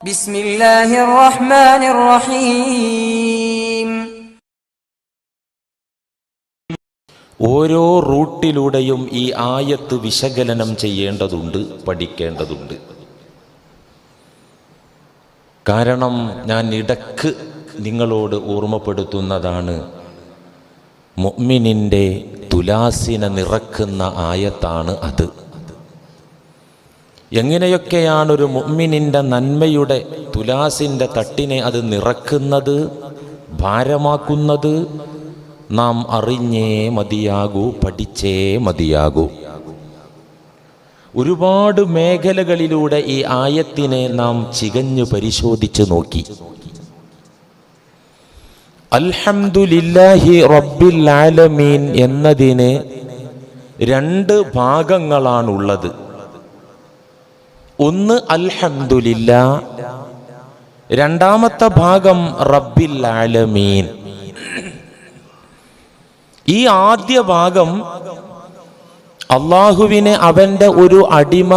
ബിസ്മില്ലാഹിർ റഹ്മാനിർ റഹീം. ഓരോ റൂട്ടിലൂടെയും ഈ ആയത്ത് വിശകലനം ചെയ്യേണ്ടതുണ്ട്, പഠിക്കേണ്ടതുണ്ട്. കാരണം ഞാൻ ഇടക്ക് നിങ്ങളോട് ഓർമ്മപ്പെടുത്തുന്നതാണ്, മുഅ്മിനിൻ്റെ തുലാസിനെ നിറക്കുന്ന ആയത്താണ് അത്. എങ്ങനെയൊക്കെയാണ് ഒരു മുഅ്മിനിൻ്റെ നന്മയുടെ തുലാസിൻ്റെ തട്ടിനെ അത് നിറക്കുന്നത്, ഭാരമാക്കുന്നത്, നാം അറിഞ്ഞേ മതിയാകൂ, പഠിച്ചേ മതിയാകൂ. ഒരുപാട് മേഖലകളിലൂടെ ഈ ആയത്തിനെ നാം ചികഞ്ഞു പരിശോധിച്ചു നോക്കി. അൽഹംദുലില്ലാഹി റബ്ബിൽ ആലമീൻ എന്നതിന് രണ്ട് ഭാഗങ്ങളാണുള്ളത്. ഒന്ന് അൽഹംദുലില്ലാ, രണ്ടാമത്തെ ഭാഗം റബ്ബിൽ ആലമീൻ. ഈ ആദ്യ ഭാഗം അള്ളാഹുവിനെ അവന്റെ ഒരു അടിമ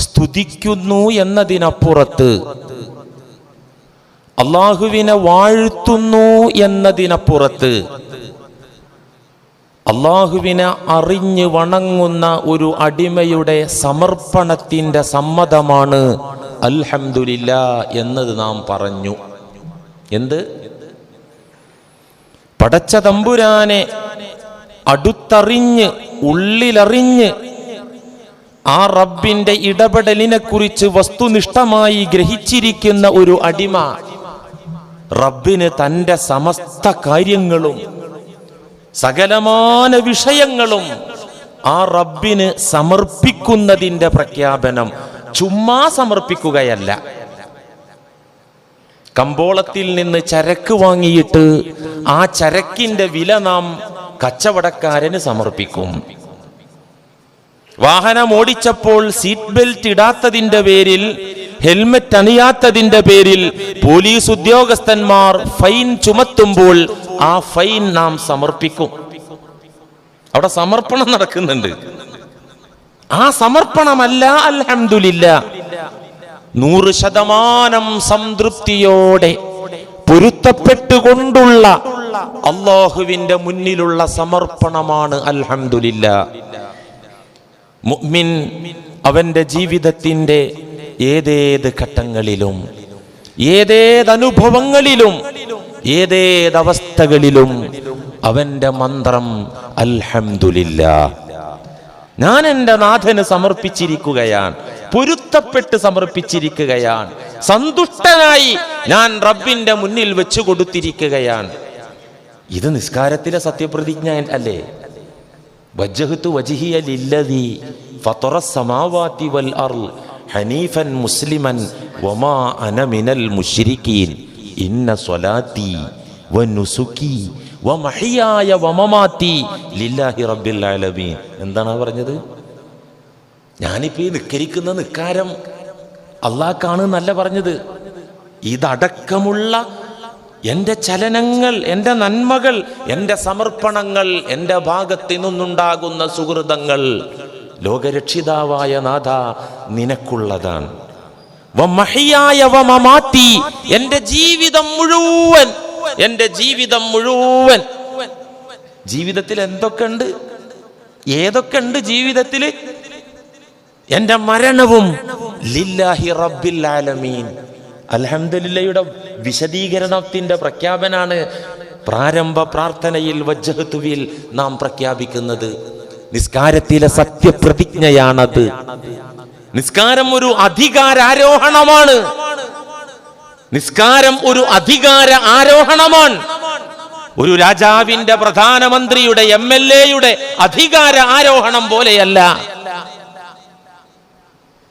സ്തുതിക്കുന്നു എന്നതിനപ്പുറത്ത്, അള്ളാഹുവിനെ വാഴ്ത്തുന്നു എന്നതിനപ്പുറത്ത്, അള്ളാഹുവിനെ അറിഞ്ഞ് വണങ്ങുന്ന ഒരു അടിമയുടെ സമർപ്പണത്തിൻ്റെ സമ്മതമാണ് അൽഹംദുലില്ലാ എന്നത് നാം പറഞ്ഞു. എന്ത്? പടച്ച തമ്പുരാനെ അടുത്തറിഞ്ഞ് ഉള്ളിലറിഞ്ഞ് ആ റബ്ബിന്റെ ഇടപെടലിനെ കുറിച്ച് വസ്തുനിഷ്ഠമായി ഗ്രഹിച്ചിരിക്കുന്ന ഒരു അടിമ റബ്ബിന് തൻ്റെ സമസ്ത കാര്യങ്ങളും സകലമാന വിഷയങ്ങളും ആ റബ്ബിന് സമർപ്പിക്കുന്നതിൻ്റെ പ്രഖ്യാപനം. ചുമ്മാ സമർപ്പിക്കുകയല്ല. കമ്പോളത്തിൽ നിന്ന് ചരക്ക് വാങ്ങിയിട്ട് ആ ചരക്കിന്റെ വില നാം കച്ചവടക്കാരന് സമർപ്പിക്കും. വാഹനം ഓടിച്ചപ്പോൾ സീറ്റ് ബെൽറ്റ് ഇടാത്തതിന്റെ പേരിൽ, ഹെൽമെറ്റ് അണിയാത്തതിന്റെ പേരിൽ പോലീസ് ഉദ്യോഗസ്ഥന്മാർ ഫൈൻ ചുമത്തുമ്പോൾ ആ ഫൈൻ നാം സമർപ്പിക്കും. അവിടെ സമർപ്പണം നടക്കുന്നുണ്ട്. ആ സമർപ്പണമല്ല അൽഹംദുലില്ലാ 100% സംതൃപ്തിയോടെ പൊരുത്തപ്പെട്ടുകൊണ്ടുള്ള അള്ളാഹുവിന്റെ മുന്നിലുള്ള സമർപ്പണമാണ് അൽഹംദുലില്ലാ. മുഅ്മിൻ അവന്റെ ജീവിതത്തിന്റെ ഏതേത് ഘട്ടങ്ങളിലും, ഏതേതനുഭവങ്ങളിലും, ഏതേതവസ്ഥകളിലും അവന്റെ മന്ത്രം അൽഹംദുലില്ലാ. ഞാൻ എൻ്റെ നാഥന് സമർപ്പിച്ചിരിക്കുകയാണ്, പൊരുത്തപ്പെട്ട് സമർപ്പിച്ചിരിക്കുകയാണ്, സന്തുഷ്ടനായി ഞാൻ റബ്ബിന്റെ മുന്നിൽ വെച്ചു കൊടുത്തിരിക്കുകയാണ്. ഇത് നിസ്കാരത്തിലെ സത്യപ്രതിജ്ഞ അല്ലേ? വജ്ജഹ്തു വജ്ഹിയ ലില്ലദീ ഫത്തറസ് സമാവാതി വൽ അർള് ഹനീഫൻ മുസ്ലിമൻ വമാ അന മിനൽ മുശ്രിക്കീൻ ഇന്ന സ്വലാത്തി വനുസുകി വമഹിയായ വമമാതി ലില്ലാഹി റബ്ബിൽ ആലമീൻ. എന്താണ് പറഞ്ഞത്? ഞാനിപ്പോ ഈ നിസ്കരിക്കുന്ന നിസ്കാരം അള്ളാഹ്ക്കാണ് എന്നല്ല പറഞ്ഞത്. ഇതടക്കമുള്ള എൻ്റെ ചലനങ്ങൾ, എൻ്റെ നന്മകൾ, എൻ്റെ സമർപ്പണങ്ങൾ, എൻ്റെ ഭാഗത്തു നിന്നുണ്ടാകുന്ന സുഹൃതങ്ങൾ ലോകരക്ഷിതാവായ നാഥ നിനക്കുള്ളതാണ്. വമഹിയായ വമമാതി, എൻ്റെ ജീവിതം മുഴുവൻ, എൻ്റെ ജീവിതം മുഴുവൻ. ജീവിതത്തിൽ എന്തൊക്കെ ഉണ്ട്, ഏതൊക്കെ ഉണ്ട് ജീവിതത്തിൽ? എൻ്റെ മരണവും ലില്ലാഹി റബ്ബിൽ ആലമീൻ. അൽഹംദുലില്ലയുടെ വിശദീകരണത്തിന്റെ പ്രഖ്യാപനാണ് പ്രാരംഭ പ്രാർത്ഥനയിൽ വജ്ജഹ്തുവിൽ നാം പ്രഖ്യാപിക്കുന്നത്. നിസ്കാരത്തിലെ സത്യപ്രതിജ്ഞയാണത്. നിസ്കാരം ഒരു അധികാരാരോഹണമാണ്. നിസ്കാരം ഒരു അധികാര ആരോഹണമാണ്. ഒരു രാജാവിന്റെ, പ്രധാനമന്ത്രിയുടെ, MLA-യുടെ അധികാര ആരോഹണം പോലെയല്ല.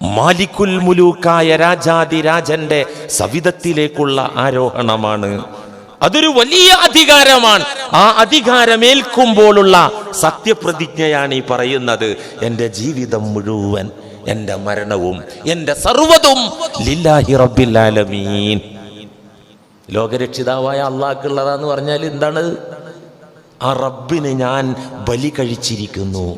മാലിക്കുൽ മുലൂക്കായ രാജാതിരാജന്റെ സവിധത്തിലേക്കുള്ള ആരോഹണമാണ്. അതൊരു വലിയ അധികാരമാണ്. ആ അധികാരമേൽക്കുമ്പോഴുള്ള സത്യപ്രതിജ്ഞയാണ് ഈ പറയുന്നത്. എൻ്റെ ജീവിതം മുഴുവൻ, എൻ്റെ മരണവും, എൻ്റെ സർവ്വതും ലില്ലാഹി റബ്ബിൽ ആലമീൻ. ലോകരക്ഷിതാവായ അള്ളാഹ്ക്കുള്ളതാന്ന് പറഞ്ഞാൽ എന്താണ്? ആ റബ്ബിന് ഞാൻ ബലി കഴിച്ചിരിക്കുന്നു,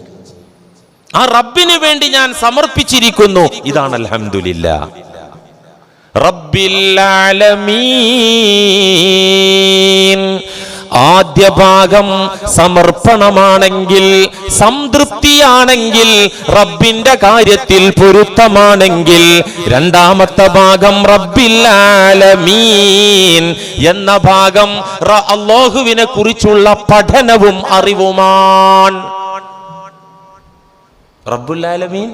ആ റബ്ബിന് വേണ്ടി ഞാൻ സമർപ്പിച്ചിരിക്കുന്നു. ഇതാണ് അൽഹംദുലില്ലാ. റബ്ബിൽ ആലമീൻ. ആദ്യ ഭാഗം സമർപ്പണമാണെങ്കിൽ, സംതൃപ്തിയാണെങ്കിൽ, റബ്ബിന്റെ കാര്യത്തിൽ പൊരുത്തമാണെങ്കിൽ, രണ്ടാമത്തെ ഭാഗം റബ്ബിൽ ആലമീൻ എന്ന ഭാഗം അല്ലാഹുവിനെ കുറിച്ചുള്ള പഠനവും അറിവുമാണ്. റബ്ബുൽ ആലമീൻ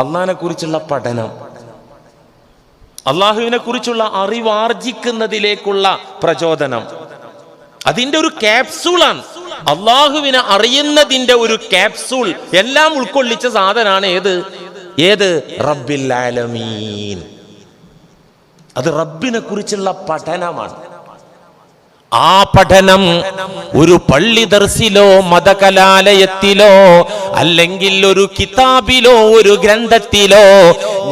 അള്ളാഹിനെ കുറിച്ചുള്ള പഠനം, അള്ളാഹുവിനെ കുറിച്ചുള്ള അറിവാർജിക്കുന്നതിലേക്കുള്ള പ്രചോദനം, അതിന്റെ ഒരു ക്യാപ്സൂളാണ്. അള്ളാഹുവിനെ അറിയുന്നതിന്റെ ഒരു ക്യാപ്സൂൾ എല്ലാം ഉൾക്കൊള്ളിച്ച സാധനമാണ് ഏത് റബ്ബിൽ ആലമീൻ. അത് റബ്ബിനെ കുറിച്ചുള്ള പഠനമാണ്. ആ പഠനം ഒരു പള്ളി ദർസിലോ മതകലാലയത്തിലോ അല്ലെങ്കിൽ ഒരു കിതാബിലോ ഒരു ഗ്രന്ഥത്തിലോ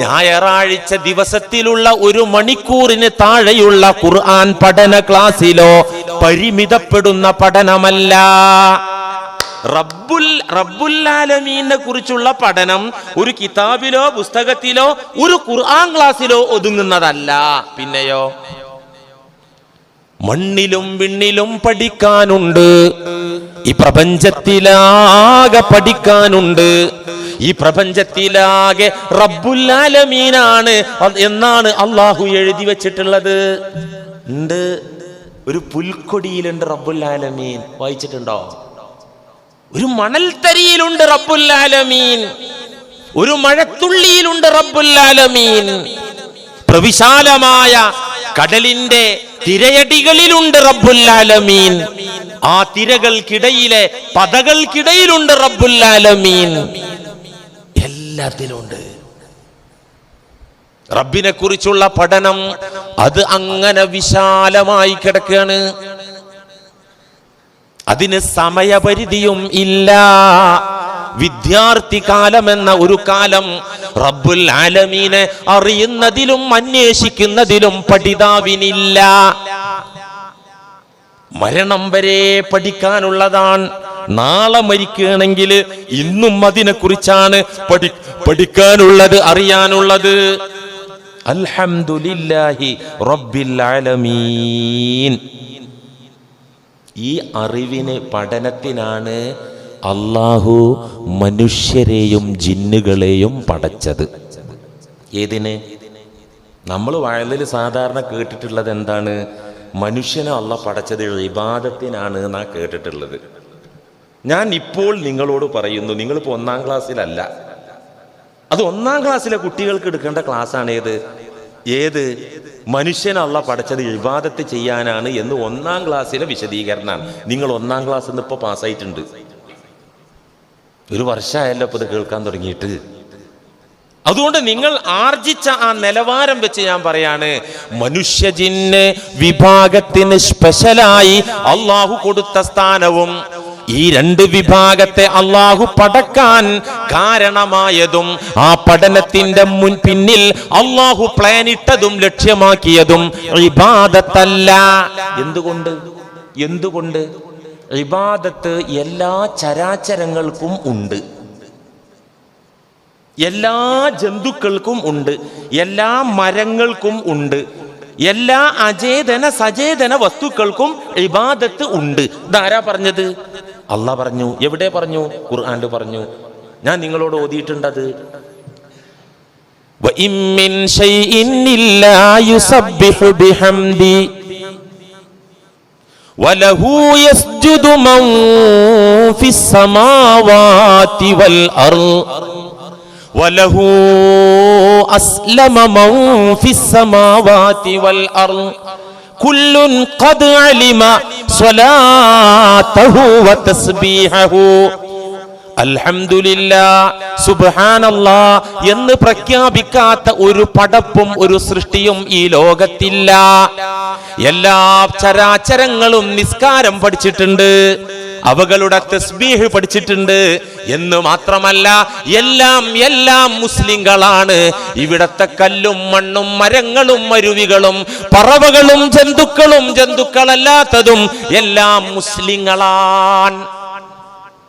ഞായറാഴ്ച ദിവസത്തിലുള്ള 1 മണിക്കൂറിന് താഴെയുള്ള ഖുർആൻ പഠന ക്ലാസ്സിലോ പരിമിതപ്പെടുന്ന പഠനമല്ല. റബ്ബുൽ ആലമീനെ കുറിച്ചുള്ള പഠനം ഒരു കിതാബിലോ പുസ്തകത്തിലോ ഒരു ഖുർആൻ ക്ലാസ്സിലോ ഒതുങ്ങുന്നതല്ല. പിന്നെയോ മണ്ണിലും വിണ്ണിലും പഠിക്കാനുണ്ട്, ഈ പ്രപഞ്ചത്തിലാകെ പഠിക്കാനുണ്ട്. ഈ പ്രപഞ്ചത്തിലാകെ റബ്ബുൽ ആലമീനാണ് എന്നാണ് അള്ളാഹു എഴുതി വെച്ചിട്ടുള്ളത്. ഉണ്ട്, ഒരു പുൽക്കൊടിയിലുണ്ട് റബ്ബുൽ ആലമീൻ, വായിച്ചിട്ടുണ്ടോ? ഒരു മണൽത്തരിയിലുണ്ട് റബ്ബുൽ ആലമീൻ, ഒരു മഴത്തുള്ളിയിലുണ്ട് റബ്ബുൽ ആലമീൻ, പ്രവിശാലമായ കടലിന്റെ തിരയടികളിലുണ്ട് റബ്ബുൽ ആലമീൻ, ആ തിരകൾക്കിടയിലെ പദകൾക്കിടയിലുണ്ട് റബ്ബുൽ ആലമീൻ. എല്ലാത്തിലുണ്ട് റബ്ബിനെ കുറിച്ചുള്ള പഠനം. അത് അങ്ങനെ വിശാലമായി കിടക്കുകയാണ്. അതിന് സമയപരിധിയും ഇല്ല. വിദ്യാർത്ഥി കാലമെന്ന ഒരു കാലം റബ്ബുൽ ആലമീനെ അറിയുന്നതിലും അന്വേഷിക്കുന്നതിലും പഠിതാവിനില്ല. മരണം വരെ പഠിക്കാനുള്ളതാണ്. നാളെ മരിക്കുകയാണെങ്കിൽ ഇന്നും അതിനെക്കുറിച്ചാണ് പഠിക്കാനുള്ളത്, അറിയാനുള്ളത്. അൽഹംദുലില്ലാഹി റബ്ബിൽ ആലമീൻ. ഈ അറിവിന്, പഠനത്തിനാണ് അല്ലാഹു മനുഷ്യരെയും ജിന്നുകളെയും പടച്ചത്. ഏതിന്? നമ്മൾ വയലിൽ സാധാരണ കേട്ടിട്ടുള്ളത് എന്താണ്? മനുഷ്യനെ അല്ലാഹു പടച്ചത് ഇബാദത്തിനാണ് എന്നാ കേട്ടിട്ടുള്ളത്. ഞാൻ ഇപ്പോൾ നിങ്ങളോട് പറയുന്നു, നിങ്ങളിപ്പോൾ 1-ാം ക്ലാസ്സിലല്ല, അത് 1-ാം ക്ലാസ്സിലെ കുട്ടികൾക്ക് എടുക്കേണ്ട ക്ലാസ്സാണ്. ഏത് മനുഷ്യനെ അല്ലാഹു പടച്ചത് ഇബാദത്ത് ചെയ്യാനാണ് എന്ന് 1-ാം ക്ലാസ്സിലെ വിശദീകരണമാണ്. നിങ്ങൾ 1-ാം ക്ലാസ്സിൽ നിന്ന് ഇപ്പോൾ പാസ്സായിട്ടുണ്ട്. 1 വർഷമായല്ലോ ഇപ്പോൾ ഇത് കേൾക്കാൻ തുടങ്ങിയിട്ട്. അതുകൊണ്ട് നിങ്ങൾ ആർജിച്ച ആ നിലവാരം വെച്ച് ഞാൻ പറയാണ്, മനുഷ്യ ജിന്ന് വിഭാഗത്തിന് സ്പെഷ്യലായി അള്ളാഹു കൊടുത്ത സ്ഥാനവും, ഈ 2 വിഭാഗത്തെ അള്ളാഹു പടക്കാൻ കാരണമായതും, ആ പഠനത്തിന്റെ പിന്നിൽ അള്ളാഹു പ്ലാനിട്ടതും ലക്ഷ്യമാക്കിയതും ഇബാദത്തല്ല. എന്തുകൊണ്ട്? ഇബാദത്ത് എല്ലാ ചരാചരങ്ങൾക്കും ഉണ്ട്, എല്ലാ ജന്തുക്കൾക്കും ഉണ്ട്, എല്ലാ മരങ്ങൾക്കും ഉണ്ട്, എല്ലാ അചേതന സചേതന വസ്തുക്കൾക്കും ഇബാദത്ത് ഉണ്ട്. ഇതാരാ പറഞ്ഞത്? അള്ളാഹ് പറഞ്ഞു. എവിടെ പറഞ്ഞു? ഖുർആനിൽ പറഞ്ഞു. ഞാൻ നിങ്ങളോട് ഓതിയിട്ടുണ്ടത്. വഇൻ മിൻ ശൈഇൻ ഇല്ലാ യുസബ്ബിഹു ബിഹംദി വലഹു യസ്ജുദു മൻ ഫിസ് സമാവാതി വൽ അർള് വലഹു അസ്ലമ മൻ ഫിസ് സമാവാതി വൽ അർള് കുല്ലുൻ ഖദ് അലിമ സ്വലാതഹു വതസ്ബീഹഹു അൽഹംദുലില്ലാഹ് സുബ്ഹാനല്ലാഹ് എന്ന് പ്രഖ്യാപിക്കാത്ത ഒരു പടപ്പും ഒരു സൃഷ്ടിയും ഈ ലോകത്തില്ല. എല്ലാ ചരാചരങ്ങളും നിസ്കാരം പഠിച്ചിട്ടുണ്ട്, അവകളുടെ തസ്ബീഹ് പഠിച്ചിട്ടുണ്ട്. എന്ന് മാത്രമല്ല, എല്ലാം മുസ്ലിങ്ങളാണ്. ഇവിടത്തെ കല്ലും മണ്ണും മരങ്ങളും അരുവികളും പറവകളും ജന്തുക്കളല്ലാത്തതും എല്ലാം മുസ്ലിങ്ങളാണ്.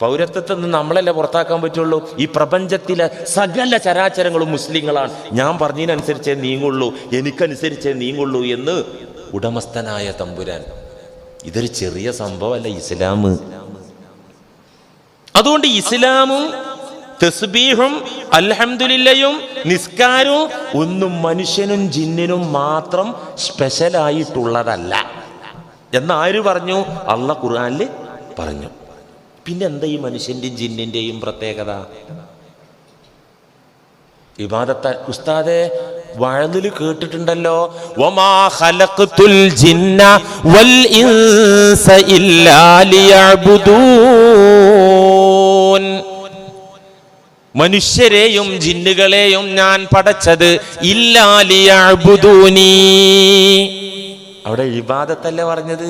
പൗരത്വത്തിൽ നിന്ന് നമ്മളല്ലേ പുറത്താക്കാൻ പറ്റുള്ളൂ? ഈ പ്രപഞ്ചത്തിലെ സകല ചരാചരങ്ങളും മുസ്ലിങ്ങളാണ്. ഞാൻ പറഞ്ഞതിനനുസരിച്ചേ നീങ്ങുള്ളൂ, എനിക്കനുസരിച്ചേ നീങ്ങുള്ളൂ എന്ന് ഉടമസ്ഥനായ തമ്പുരാൻ. ഇതൊരു ചെറിയ സംഭവമല്ല ഇസ്ലാം. അതുകൊണ്ട് ഇസ്ലാമും തസ്ബീഹും അൽഹംദുലില്ലയും നിസ്കാരവും ഒന്നും മനുഷ്യനും ജിന്നിനും മാത്രം സ്പെഷ്യലായിട്ടുള്ളതല്ല എന്നാര് പറഞ്ഞു? അള്ളാഹ് ഖുർആനിൽ പറഞ്ഞു. പിന്നെ എന്താ ഈ മനുഷ്യന്റെയും ജിന്നിന്റെയും പ്രത്യേകത? ഇബാദത്ത്. ഉസ്താദേ, വഅദിൽ കേട്ടിട്ടുണ്ടല്ലോ, വമാ ഖലഖതുൽ ജിന്ന വൽ ഇൻസ ഇല്ലാ ലിയഅ്ബുദൂൻ. മനുഷ്യരെയും ജിന്നുകളെയും ഞാൻ പടച്ചത് ഇല്ലാ ലിയഅ്ബുദൂനി. അവിടെ ഇബാദത്തല്ലേ പറഞ്ഞത്?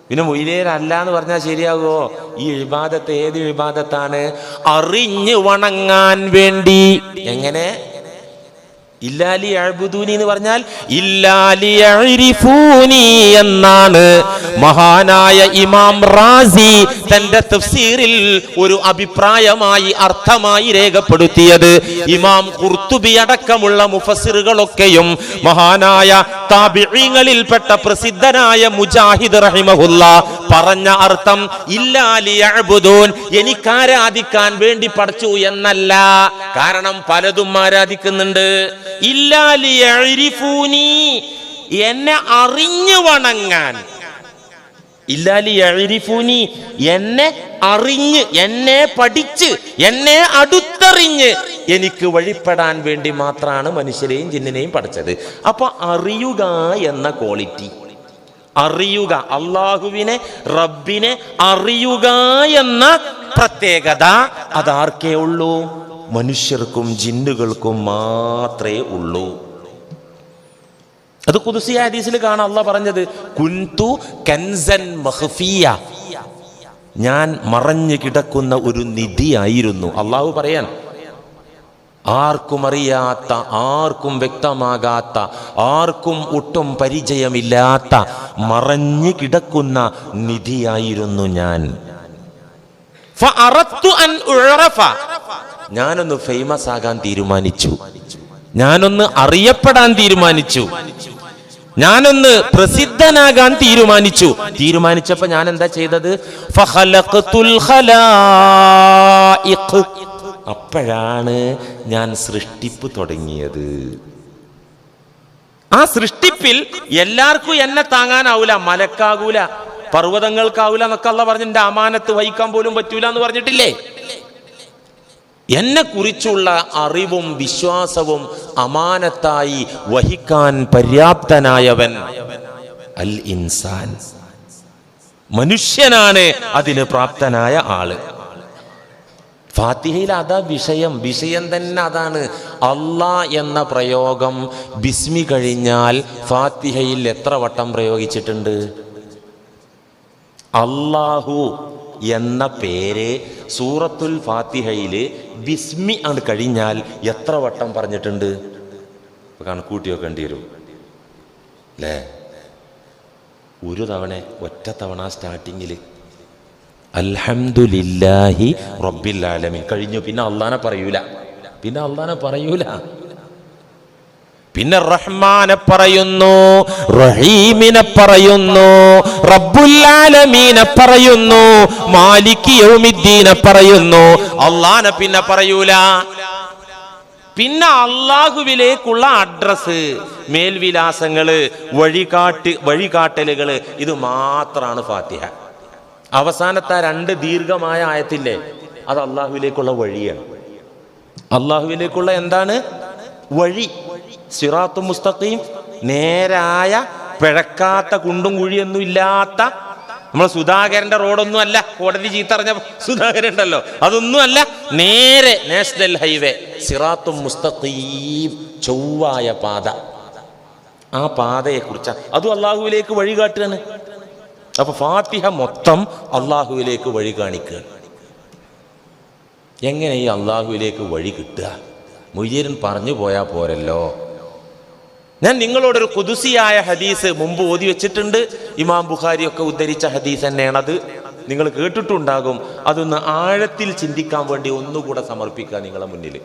പിന്നെ മൊയ്ലേരല്ല എന്ന് പറഞ്ഞാൽ ശരിയാകുമോ? ഈ ഇബാദത്ത് ഏത് ഇബാദത്താണ്? അറിഞ്ഞു വണങ്ങാൻ വേണ്ടി. എങ്ങനെ? ഇല്ലാലി അഅ്ബുദൂനി എന്ന് പറഞ്ഞാൽ ഇല്ലാലി അഅ്രിഫൂനി എന്നാണ് മഹാനായ ഇമാം റാസി തന്റെ തഫ്സീറിൽ ഒരു അഭിപ്രായമായി അർത്ഥമായി രേഖപ്പെടുത്തിയത്. ഇമാം ഖുർത്തുബി അടക്കമുള്ള മുഫസ്സിറുകളൊക്കെയും മഹാനായ താബിഈങ്ങളിൽപ്പെട്ട പ്രസിദ്ധനായ മുജാഹിദ് റഹിമഹുല്ലാ പറഞ്ഞ അർത്ഥം ഇല്ലാലി അഅ്ബുദൂൻ, എനിക്കാരാധിക്കാൻ വേണ്ടി പഠിച്ചു എന്നല്ല. കാരണം പലതും ആരാധിക്കുന്നുണ്ട്. ഇല്ലാലി അഅ്രിഫൂനി, എന്നെ അറിഞ്ഞു വണങ്ങാൻ. ഇല്ലാലി അഅ്രിഫൂനി, എന്നെ അറിഞ്ഞ്, എന്നെ പഠിച്ച്, എന്നെ അടുത്തറിഞ്ഞ് എനിക്ക് വഴിപ്പെടാൻ വേണ്ടി മാത്രമാണ് മനുഷ്യരെയും ജിന്നിനെയും പഠിച്ചത്. അപ്പൊ അറിയുക എന്ന ക്വാളിറ്റി, അറിയുക, അള്ളാഹുവിനെ റബ്ബിനെ അറിയുക എന്ന പ്രത്യേകത അതാർക്കേ ഉള്ളൂ? മനുഷ്യർക്കും ജിന്നുകൾക്കും മാത്രമേ ഉള്ളൂ. അത് ഖുദ്സി ഹദീസിൽ കാണാം അള്ളാഹ് പറഞ്ഞത്, കുൻതു കൻസൻ മഖ്ഫിയ, ഞാൻ മറഞ്ഞു കിടക്കുന്ന ഒരു നിധിയായിരുന്നു. അള്ളാഹു പറയാൻ, ആർക്കും അറിയാത്ത, ആർക്കും വ്യക്തമാകാത്ത, ആർക്കും ഒട്ടും പരിചയമില്ലാത്ത മറഞ്ഞു കിടക്കുന്ന നിധിയായിരുന്നു ഞാൻ. ഫഅറദ്തു അൻ ഉഅറഫ, ഞാനൊന്ന് ഫേമസ് ആകാൻ തീരുമാനിച്ചു, ഞാനൊന്ന് അറിയപ്പെടാൻ തീരുമാനിച്ചു, ഞാനൊന്ന് പ്രസിദ്ധനാകാൻ തീരുമാനിച്ചപ്പോ ഞാൻ എന്താ ചെയ്തത്? ഫഖലഖതുൽ ഖലായിഖ്, അപ്പോഴാണ് ഞാൻ സൃഷ്ടിപ്പ് തുടങ്ങിയത്. ആ സൃഷ്ടിപ്പിൽ എല്ലാവർക്കും എന്നെ താങ്ങാനാവൂല, മലക്കാകൂല, പർവ്വതങ്ങൾക്കാവൂല എന്നൊക്കെ അള്ളാഹ് പറഞ്ഞു. എന്റെ അമാനത്ത് വഹിക്കാൻ പോലും പറ്റൂല എന്ന് പറഞ്ഞിട്ടില്ലേ? എന്നെ കുറിച്ചുള്ള അറിവും വിശ്വാസവും അമാനത്തായി വഹിക്കാൻ പര്യാപ്തനായവൻ അൽ ഇൻസാൻ, മനുഷ്യനാണ് അതിന് പ്രാപ്തനായ ആള്. ഫാത്തിഹയിൽ അതാ വിഷയം തന്നെ അതാണ്. അല്ലാ എന്ന പ്രയോഗം ബിസ്മി കഴിഞ്ഞാൽ ഫാത്തിഹയിൽ എത്ര വട്ടം പ്രയോഗിച്ചിട്ടുണ്ട്? അല്ലാഹു എന്ന പേര് സൂറത്തുൽ ഫാത്തിഹയില് ബിസ്മി ആണ് കഴിഞ്ഞാൽ എത്ര വട്ടം പറഞ്ഞിട്ടുണ്ട്? കണക്കൂട്ടി വെക്കേണ്ടി വരും അല്ലേ? ഒരു തവണ, ഒറ്റ തവണ സ്റ്റാർട്ടിങ്ങിൽ അൽഹംദുലില്ലാഹി റബ്ബിൽ ആലമീൻ കഴിഞ്ഞു. പിന്നെ അള്ളാനെ പറയൂല. പിന്നെ റഹ്മാനെ പറയുന്നു, റഹീമിനെ പറയുന്നു, റബ്ബുൽ ആലമീനെ പറയുന്നു, മാലികി യൗമിദ്ദീനെ പറയുന്നു. അള്ളാനെ പിന്നെ പറയൂല. പിന്നെ അള്ളാഹുവിലേക്കുള്ള അഡ്രസ്, മേൽവിലാസങ്ങള്, വഴികാട്ടലുകള്, ഇത് മാത്രാണ് ഫാത്തിഹ. അവസാനത്തെ രണ്ട് ദീർഘമായ ആയത്തില്ലേ, അത് അള്ളാഹുവിലേക്കുള്ള വഴിയാണ്. അള്ളാഹുവിലേക്കുള്ള എന്താണ് വഴി? സിറാത്തും മുസ്തഖീം, നേരായ പിഴക്കാത്ത കുണ്ടും കുഴിയൊന്നും ഇല്ലാത്ത, നമ്മളെ സുധാകരന്റെ റോഡൊന്നും അല്ല, കോടതി ചീത്തറിഞ്ഞ സുധാകരൻ ഉണ്ടല്ലോ, അതൊന്നും അല്ല, നേരെ നാഷണൽ ഹൈവേ, സിറാത്തും മുസ്തഖീം, ചൊവ്വായ പാത. ആ പാതയെ കുറിച്ച് അതും അള്ളാഹുവിലേക്ക് വഴി കാട്ടുകയാണ്. അപ്പൊ ഫാത്തിഹ മൊത്തം അള്ളാഹുവിലേക്ക് വഴി കാണിക്കുക. എങ്ങനെ ഈ അള്ളാഹുവിലേക്ക് വഴി കിട്ടുക? മുയ്യരൻ പറഞ്ഞു പോയാൽ പോരല്ലോ. ഞാൻ നിങ്ങളോടൊരു ഖുദ്സിയായ ഹദീസ് മുമ്പ് ഓതി വെച്ചിട്ടുണ്ട്. ഇമാം ബുഖാരി ഒക്കെ ഉദ്ധരിച്ച ഹദീസ് തന്നെയാണത്. നിങ്ങൾ കേട്ടിട്ടുണ്ടാകും. അതൊന്ന് ആഴത്തിൽ ചിന്തിക്കാൻ വേണ്ടി ഒന്നുകൂടെ സമർപ്പിക്കുക നിങ്ങളെ മുന്നിൽ.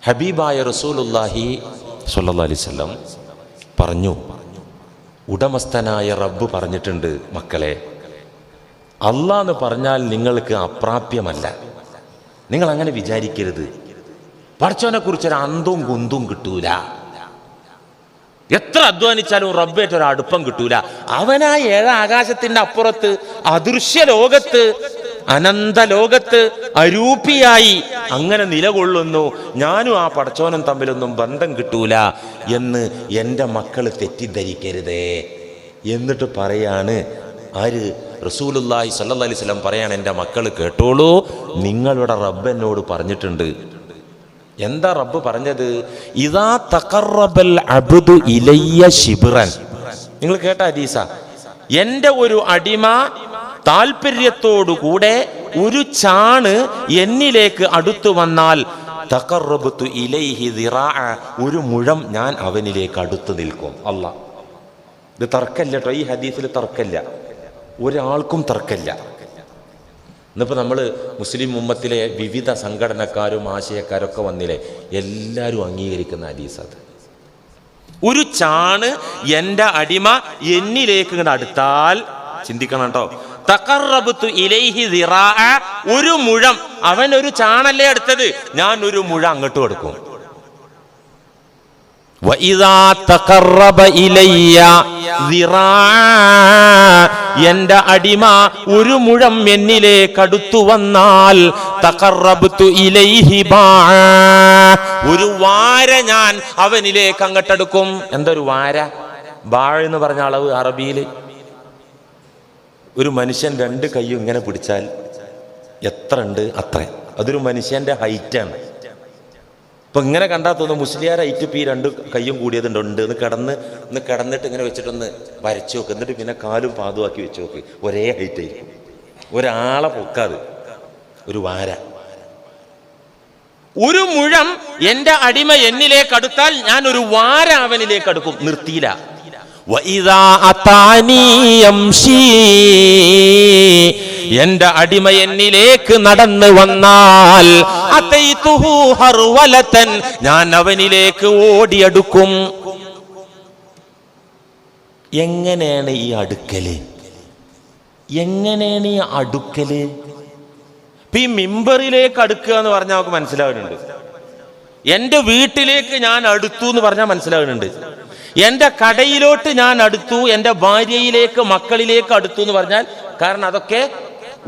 ഹബീബായ റസൂലുള്ളാഹി സ്വല്ലല്ലാഹി അലൈഹി വസല്ലം പറഞ്ഞു, ഉടമസ്ഥനായ റബ്ബ് പറഞ്ഞിട്ടുണ്ട്, മക്കളെ, അല്ലാഹ് എന്ന് പറഞ്ഞാൽ നിങ്ങൾക്ക് അപ്രാപ്യമല്ല. നിങ്ങൾ അങ്ങനെ വിചാരിക്കരുത്. പടച്ചവനെ കുറിച്ചൊരു അന്തവും കുന്തും കിട്ടൂല. എത്ര അധ്വാനിച്ചാലും റബ്ബേറ്റ് ഒരു അടുപ്പം കിട്ടൂല. അവനാ ആകാശത്തിന്റെ അപ്പുറത്ത് അദൃശ്യ ലോകത്ത് അനന്ത ലോകത്ത് അരൂപിയായി അങ്ങനെ നിലകൊള്ളുന്നു. ഞാനും ആ പടച്ചോനും തമ്മിലൊന്നും ബന്ധം കിട്ടൂല എന്ന് എൻ്റെ മക്കൾ തെറ്റിദ്ധരിക്കരുതേ. എന്നിട്ട് പറയാണ് ആര്? റസൂലുള്ളാഹി സ്വല്ലല്ലാഹി അലൈഹി വസല്ലം പറയാണ്, എൻ്റെ മക്കൾ കേട്ടോളൂ, നിങ്ങളുടെ റബ്ബ് എന്നോട് പറഞ്ഞിട്ടുണ്ട്. എന്താ റബ്ബ് പറഞ്ഞത്? ഇദാ തഖറബൽ അബ്ദു ഇലയ്യ ശിബ്റൻ. നിങ്ങൾ കേട്ട ഹദീസ. എൻ്റെ ഒരു അടിമ താല്പര്യത്തോടുകൂടെ ഒരു ചാണ് എന്നിലേക്ക് അടുത്തു വന്നാൽ തഖറബതു ഇലൈഹി ദിറാഅ, ഒരു മുഴം ഞാൻ അവനിലേക്ക് അടുത്ത് നിൽക്കും. അല്ലാഹ്, ഇത് തർക്കല്ല കേട്ടോ, ഈ ഹദീസിൽ തർക്കല്ല, ഒരാൾക്കും തർക്കല്ല. ഇന്നിപ്പോൾ നമ്മൾ മുസ്ലിം ഉമ്മത്തിലെ വിവിധ സംഘടനക്കാരും ആശയക്കാരൊക്കെ വന്നില്ലേ, എല്ലാവരും അംഗീകരിക്കുന്ന ഹദീസ് അത്. ഒരു ചാണ് എൻ്റെ അടിമ എന്നിലേക്ക് ഇങ്ങോട്ട് അടുത്താൽ, ചിന്തിക്കണം കേട്ടോ, തഖറബതു ഇലൈഹി ദിറാഅ, ഒരു മുഴം, അവൻ ഒരു ചാണല്ലേ അടുത്തത്, ഞാൻ ഒരു മുഴം അങ്ങോട്ട് കൊടുക്കും. വഇദാ തഖറബ ഇലയ്യ ദിറാഅ, എൻ്റെ അടിമ ഒരു മുഴം എന്നിലേക്ക് അടുത്തു വന്നാൽ തഖറബ്തു ഇലൈഹി ബാഅ, ഒരു വാര ഞാൻ അവനിലേക്ക് അങ്ങോട്ടെടുക്കും. എന്തൊരു വാര? ബാഅ എന്ന് പറഞ്ഞ അളവ് അറബിയിൽ ഒരു മനുഷ്യൻ രണ്ട് കൈയും ഇങ്ങനെ പിടിച്ചാൽ എത്ര ഉണ്ട് അത്ര. അതൊരു മനുഷ്യന്റെ ഹൈറ്റാണ്. ഇപ്പൊ ഇങ്ങനെ കണ്ടാൽ തോന്നുന്നു മുസ്ലിയാർ ഹൈറ്റ് ഇപ്പം ഈ രണ്ട് കയ്യും കൂടിയതുണ്ട്. ഒന്ന് കിടന്നിട്ട് ഇങ്ങനെ വെച്ചിട്ടൊന്ന് വരച്ചു നോക്ക്. എന്നിട്ട് പിന്നെ കാലും പാതുവാക്കി വെച്ച് നോക്ക്, ഒരേ ഹൈറ്റ് ആയിരിക്കും. ഒരാളെ പൊക്കാത്. ഒരു വാര, ഒരു മുഴം എൻ്റെ അടിമ എന്നിലേക്ക് അടുത്താൽ ഞാൻ ഒരു വാര അവനിലേക്ക് അടുക്കും. നിർത്തിയില്ല. എന്റെ അടിമ എന്നിലേക്ക് നടന്നു വന്നാൽ ഞാൻ അവനിലേക്ക് ഓടിയടുക്കും. എങ്ങനെയാണ് ഈ അടുക്കല്? എങ്ങനെയാണ് ഈ അടുക്കല്? ഇപ്പൊ ഈ മിമ്പറിലേക്ക് അടുക്കുക എന്ന് പറഞ്ഞാൽ നമുക്ക് മനസ്സിലാവുന്നുണ്ട്. എൻ്റെ വീട്ടിലേക്ക് ഞാൻ അടുത്തു എന്ന് പറഞ്ഞാൽ മനസ്സിലാവുന്നുണ്ട്. എൻ്റെ കടയിലോട്ട് ഞാൻ അടുത്തു, എൻ്റെ ഭാര്യയിലേക്ക് മക്കളിലേക്ക് അടുത്തു എന്ന് പറഞ്ഞാൽ, കാരണം അതൊക്കെ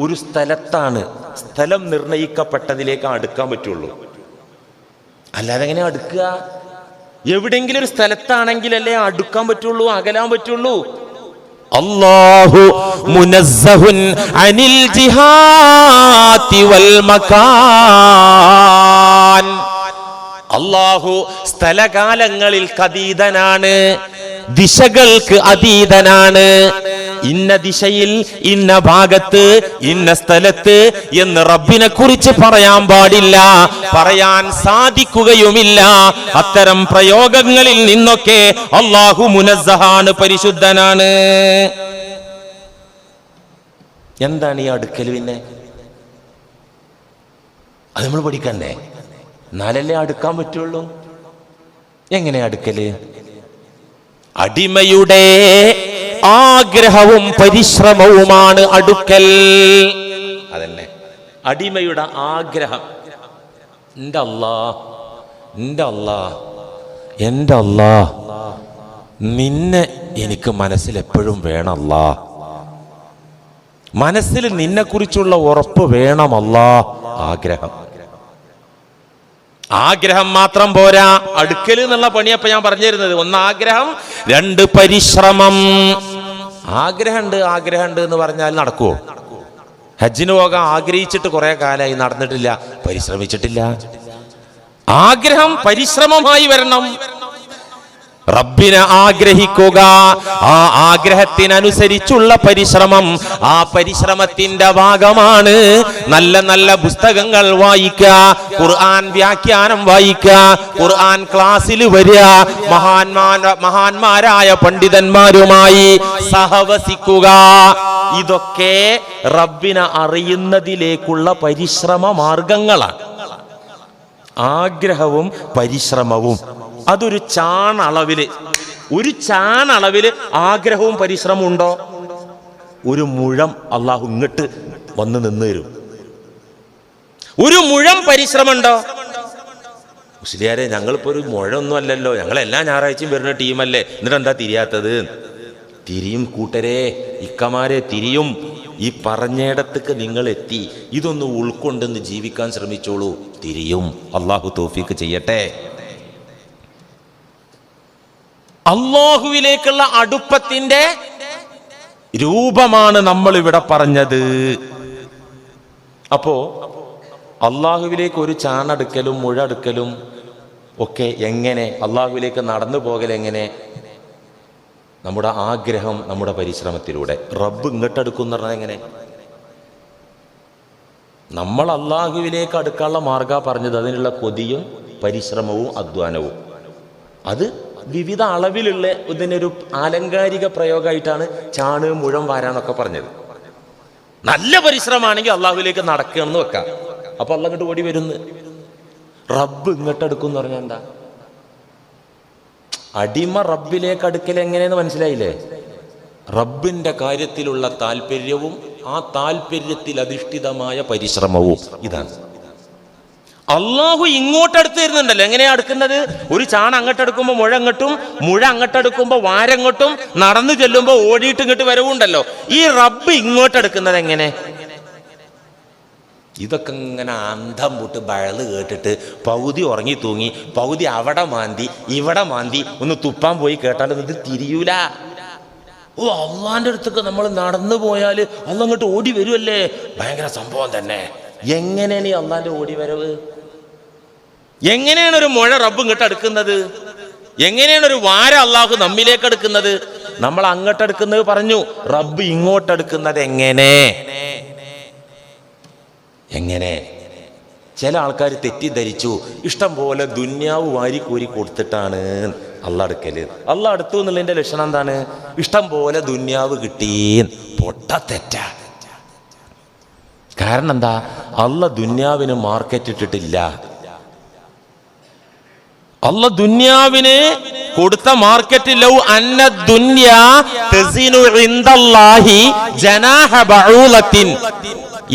ഒരു സ്ഥലത്താണ്, സ്ഥലം നിർണയിക്കപ്പെട്ടതിലേക്ക് അടുക്കാൻ പറ്റുള്ളൂ. അല്ലാതെ എങ്ങനെ അടുക്കുക? എവിടെയെങ്കിലും ഒരു സ്ഥലത്താണെങ്കിലല്ലേ അടുക്കാൻ പറ്റുള്ളൂ, അകലാൻ പറ്റുള്ളൂ. അല്ലാഹു മുനസ്സഹുൻ അനിൽ ജിഹാത്തി വൽ മകാൻ. അല്ലാഹു സ്ഥലകാലങ്ങളിൽ അതീതനാണ്, ദിശകൾക്ക് അതീതനാണ്. ഇന്ന ദിശയിൽ, ഇന്ന ഭാഗത്ത്, ഇന്ന സ്ഥലത്ത് എന്ന് റബ്ബിനെ കുറിച്ച് പറയാൻ പാടില്ല, പറയാൻ സാധിക്കുകയുമില്ല. അത്തരം പ്രയോഗങ്ങളിൽ നിന്നൊക്കെ അല്ലാഹു മുനസ്സഹാണ്, പരിശുദ്ധനാണ്. എന്താണ് ഈ അടുക്കൽ? പിന്നെ അത് നമ്മൾ പഠിക്കണ്ടേ? എന്നാലല്ലേ അടുക്കാൻ പറ്റുള്ളൂ. എങ്ങനെ അടുക്കല്? അടിമയുടെ ആഗ്രഹവും പരിശ്രമവുമാണ് അടുക്കൽ. അതന്നെ അടിമയുടെ ആഗ്രഹം. എൻ്റെ അല്ലാഹ്, എൻ്റെ അല്ലാഹ്, എൻ്റെ അല്ലാഹ്, നിന്നെ എനിക്ക് മനസ്സിൽ എപ്പോഴും വേണം അല്ലാഹ്. മനസ്സിൽ നിന്നെ കുറിച്ചുള്ള ഉറപ്പ് വേണം അല്ലാഹ്. ആഗ്രഹം, ആഗ്രഹം മാത്രം പോരാ. അടുക്കൽ എന്നുള്ള പണിയപ്പോ ഞാൻ പറഞ്ഞു തരുന്നത്. ഒന്ന് ആഗ്രഹം, രണ്ട് പരിശ്രമം. ആഗ്രഹമുണ്ട് എന്ന് പറഞ്ഞാൽ നടക്കുവോ? ഹജ്ജിന് പോകാൻ ആഗ്രഹിച്ചിട്ട് കുറെ കാലമായി, നടന്നിട്ടില്ല, പരിശ്രമിച്ചിട്ടില്ല. ആഗ്രഹം പരിശ്രമമായി വരണം. റബ്ബിനെ ആഗ്രഹിക്കുക, ആ ആഗ്രഹത്തിനനുസരിച്ചുള്ള പരിശ്രമം, ആ പരിശ്രമത്തിന്റെ ഭാഗമാണ് നല്ല നല്ല പുസ്തകങ്ങൾ വായിക്കുക, ഖുർആൻ വ്യാഖ്യാനം വായിക്കുക, ഖുർആൻ ക്ലാസ്സിൽ വരിക, മഹാന്മാരായ പണ്ഡിതന്മാരുമായി സഹവസിക്കുക. ഇതൊക്കെ റബ്ബിനെ അറിയുന്നതിലേക്കുള്ള പരിശ്രമ മാർഗങ്ങളാണ്. ആഗ്രഹവും പരിശ്രമവും അതൊരു ചാണളവില് ആഗ്രഹവും പരിശ്രമവും ഉണ്ടോ? ഒരു മുഴം അള്ളാഹു ഇങ്ങോട്ട് വന്ന് നിന്ന് തരും. ഒരു മുഴം പരിശ്രമം ഉണ്ടോ? മുസ്ലിയാരെ, ഞങ്ങളിപ്പോ ഒരു മുഴൊന്നും അല്ലല്ലോ, ഞങ്ങളെല്ലാ ഞായറാഴ്ചയും വരുന്ന ടീമല്ലേ, എന്നിട്ട് എന്താ തിരിയാത്തത്? തിരിയും കൂട്ടരെ, ഇക്കമാരെ തിരിയും. ഈ പറഞ്ഞയിടത്തേക്ക് നിങ്ങൾ എത്തി, ഇതൊന്ന് ഉൾക്കൊണ്ടെന്ന് ജീവിക്കാൻ ശ്രമിച്ചോളൂ, തിരിയും. അള്ളാഹു തൗഫീഖ് ചെയ്യട്ടെ. അള്ളാഹുവിലേക്കുള്ള അടുപ്പത്തിന്റെ രൂപമാണ് നമ്മൾ ഇവിടെ പറഞ്ഞത്. അപ്പോ അള്ളാഹുവിലേക്ക് ഒരു ചാണെടുക്കലും മുഴെടുക്കലും ഒക്കെ എങ്ങനെ, അള്ളാഹുവിലേക്ക് നടന്നു പോകലെങ്ങനെ? നമ്മുടെ ആഗ്രഹം, നമ്മുടെ പരിശ്രമത്തിലൂടെ. റബ്ബ് ഇങ്ങോട്ടെടുക്കും പറഞ്ഞാൽ എങ്ങനെ? നമ്മൾ അള്ളാഹുവിലേക്ക് അടുക്കാനുള്ള മാർഗ പറഞ്ഞത്, അതിനുള്ള കൊതിയും പരിശ്രമവും അധ്വാനവും. അത് വിവിധ അളവിലുള്ള ഇതിനൊരു ആലങ്കാരിക പ്രയോഗമായിട്ടാണ് ചാണ് മുഴം വാരാന്നൊക്കെ പറഞ്ഞത്. നല്ല പരിശ്രമമാണെങ്കിൽ അള്ളാഹുവിലേക്ക് നടക്കുകയെന്ന് വെക്കാം. അപ്പൊ അള്ളാഹ് ഇങ്ങോട്ട് ഓടി വരുന്നു. റബ്ബ് ഇങ്ങോട്ടെടുക്കും എന്ന് പറഞ്ഞാൽ എന്താ? അടിമ റബ്ബിലേക്ക് അടുക്കൽ എങ്ങനെയെന്ന് മനസ്സിലായില്ലേ? റബ്ബിന്റെ കാര്യത്തിലുള്ള താല്പര്യവും ആ താല്പര്യത്തിൽ അധിഷ്ഠിതമായ പരിശ്രമവും. ഇതാണ് അള്ളാഹു ഇങ്ങോട്ടെടുത്ത് തരുന്നുണ്ടല്ലോ. എങ്ങനെയാ അടുക്കുന്നത്? ഒരു ചാണ അങ്ങോട്ടെടുക്കുമ്പോൾ മുഴ അങ്ങോട്ടും, മുഴ അങ്ങോട്ടെടുക്കുമ്പോൾ വാരങ്ങോട്ടും, നടന്നു ചെല്ലുമ്പോൾ ഓടിയിട്ട് ഇങ്ങോട്ട് വരവുണ്ടല്ലോ. ഈ റബ്ബ് ഇങ്ങോട്ടെടുക്കുന്നത് എങ്ങനെ? ഇതൊക്കെ ഇങ്ങനെ അന്തം പൂട്ട് ബഴല് കേട്ടിട്ട് പകുതി ഉറങ്ങി തൂങ്ങി, പകുതി അവിടെ മാന്തി ഇവിടെ മാന്തി ഒന്ന് തുപ്പാൻ പോയി കേട്ടാലും ഇത് തിരിയൂല. ഓ, അള്ളാന്റെ അടുത്തൊക്കെ നമ്മൾ നടന്നു പോയാൽ അള്ളാഹ് അങ്ങോട്ട് ഓടി വരുമല്ലേ, ഭയങ്കര സംഭവം തന്നെ. എങ്ങനെയാണ് ഈ അള്ളാന്റെ ഓടി വരവ്? എങ്ങനെയാണ് ഒരു മുഴ റബ്ബ് ഇങ്ങോട്ട് എടുക്കുന്നത്? എങ്ങനെയാണ് ഒരു വാര അള്ളാഹു നമ്മിലേക്ക് എടുക്കുന്നത്? നമ്മൾ അങ്ങോട്ടെടുക്കുന്നത് പറഞ്ഞു, റബ്ബ് ഇങ്ങോട്ടെടുക്കുന്നത് എങ്ങനെ? ചില ആൾക്കാർ തെറ്റിദ്ധരിച്ചു, ഇഷ്ടം പോലെ ദുന്യാവ് വാരിക്കോരി കൊടുത്തിട്ടാണ് അള്ളാഹ് അടുക്കല്. അള്ളാഹ് അടുത്തു എന്നുള്ളതിന്റെ ലക്ഷണം എന്താണ്? ഇഷ്ടം പോലെ ദുന്യാവ് കിട്ടി. പൊട്ട തെറ്റാ. കാരണം എന്താ? അള്ളാഹ് ദുന്യാവിന് മാർക്കറ്റ് ഇട്ടിട്ടില്ല. അള്ളാഹ് ദുന്യാവിന് കൊടുത്ത മാർക്കറ്റ്, ലൗ അന്ന ദുന്യാ തസിനു ഇൻദല്ലാഹി ജനാഹ ബഊലത്തിൻ,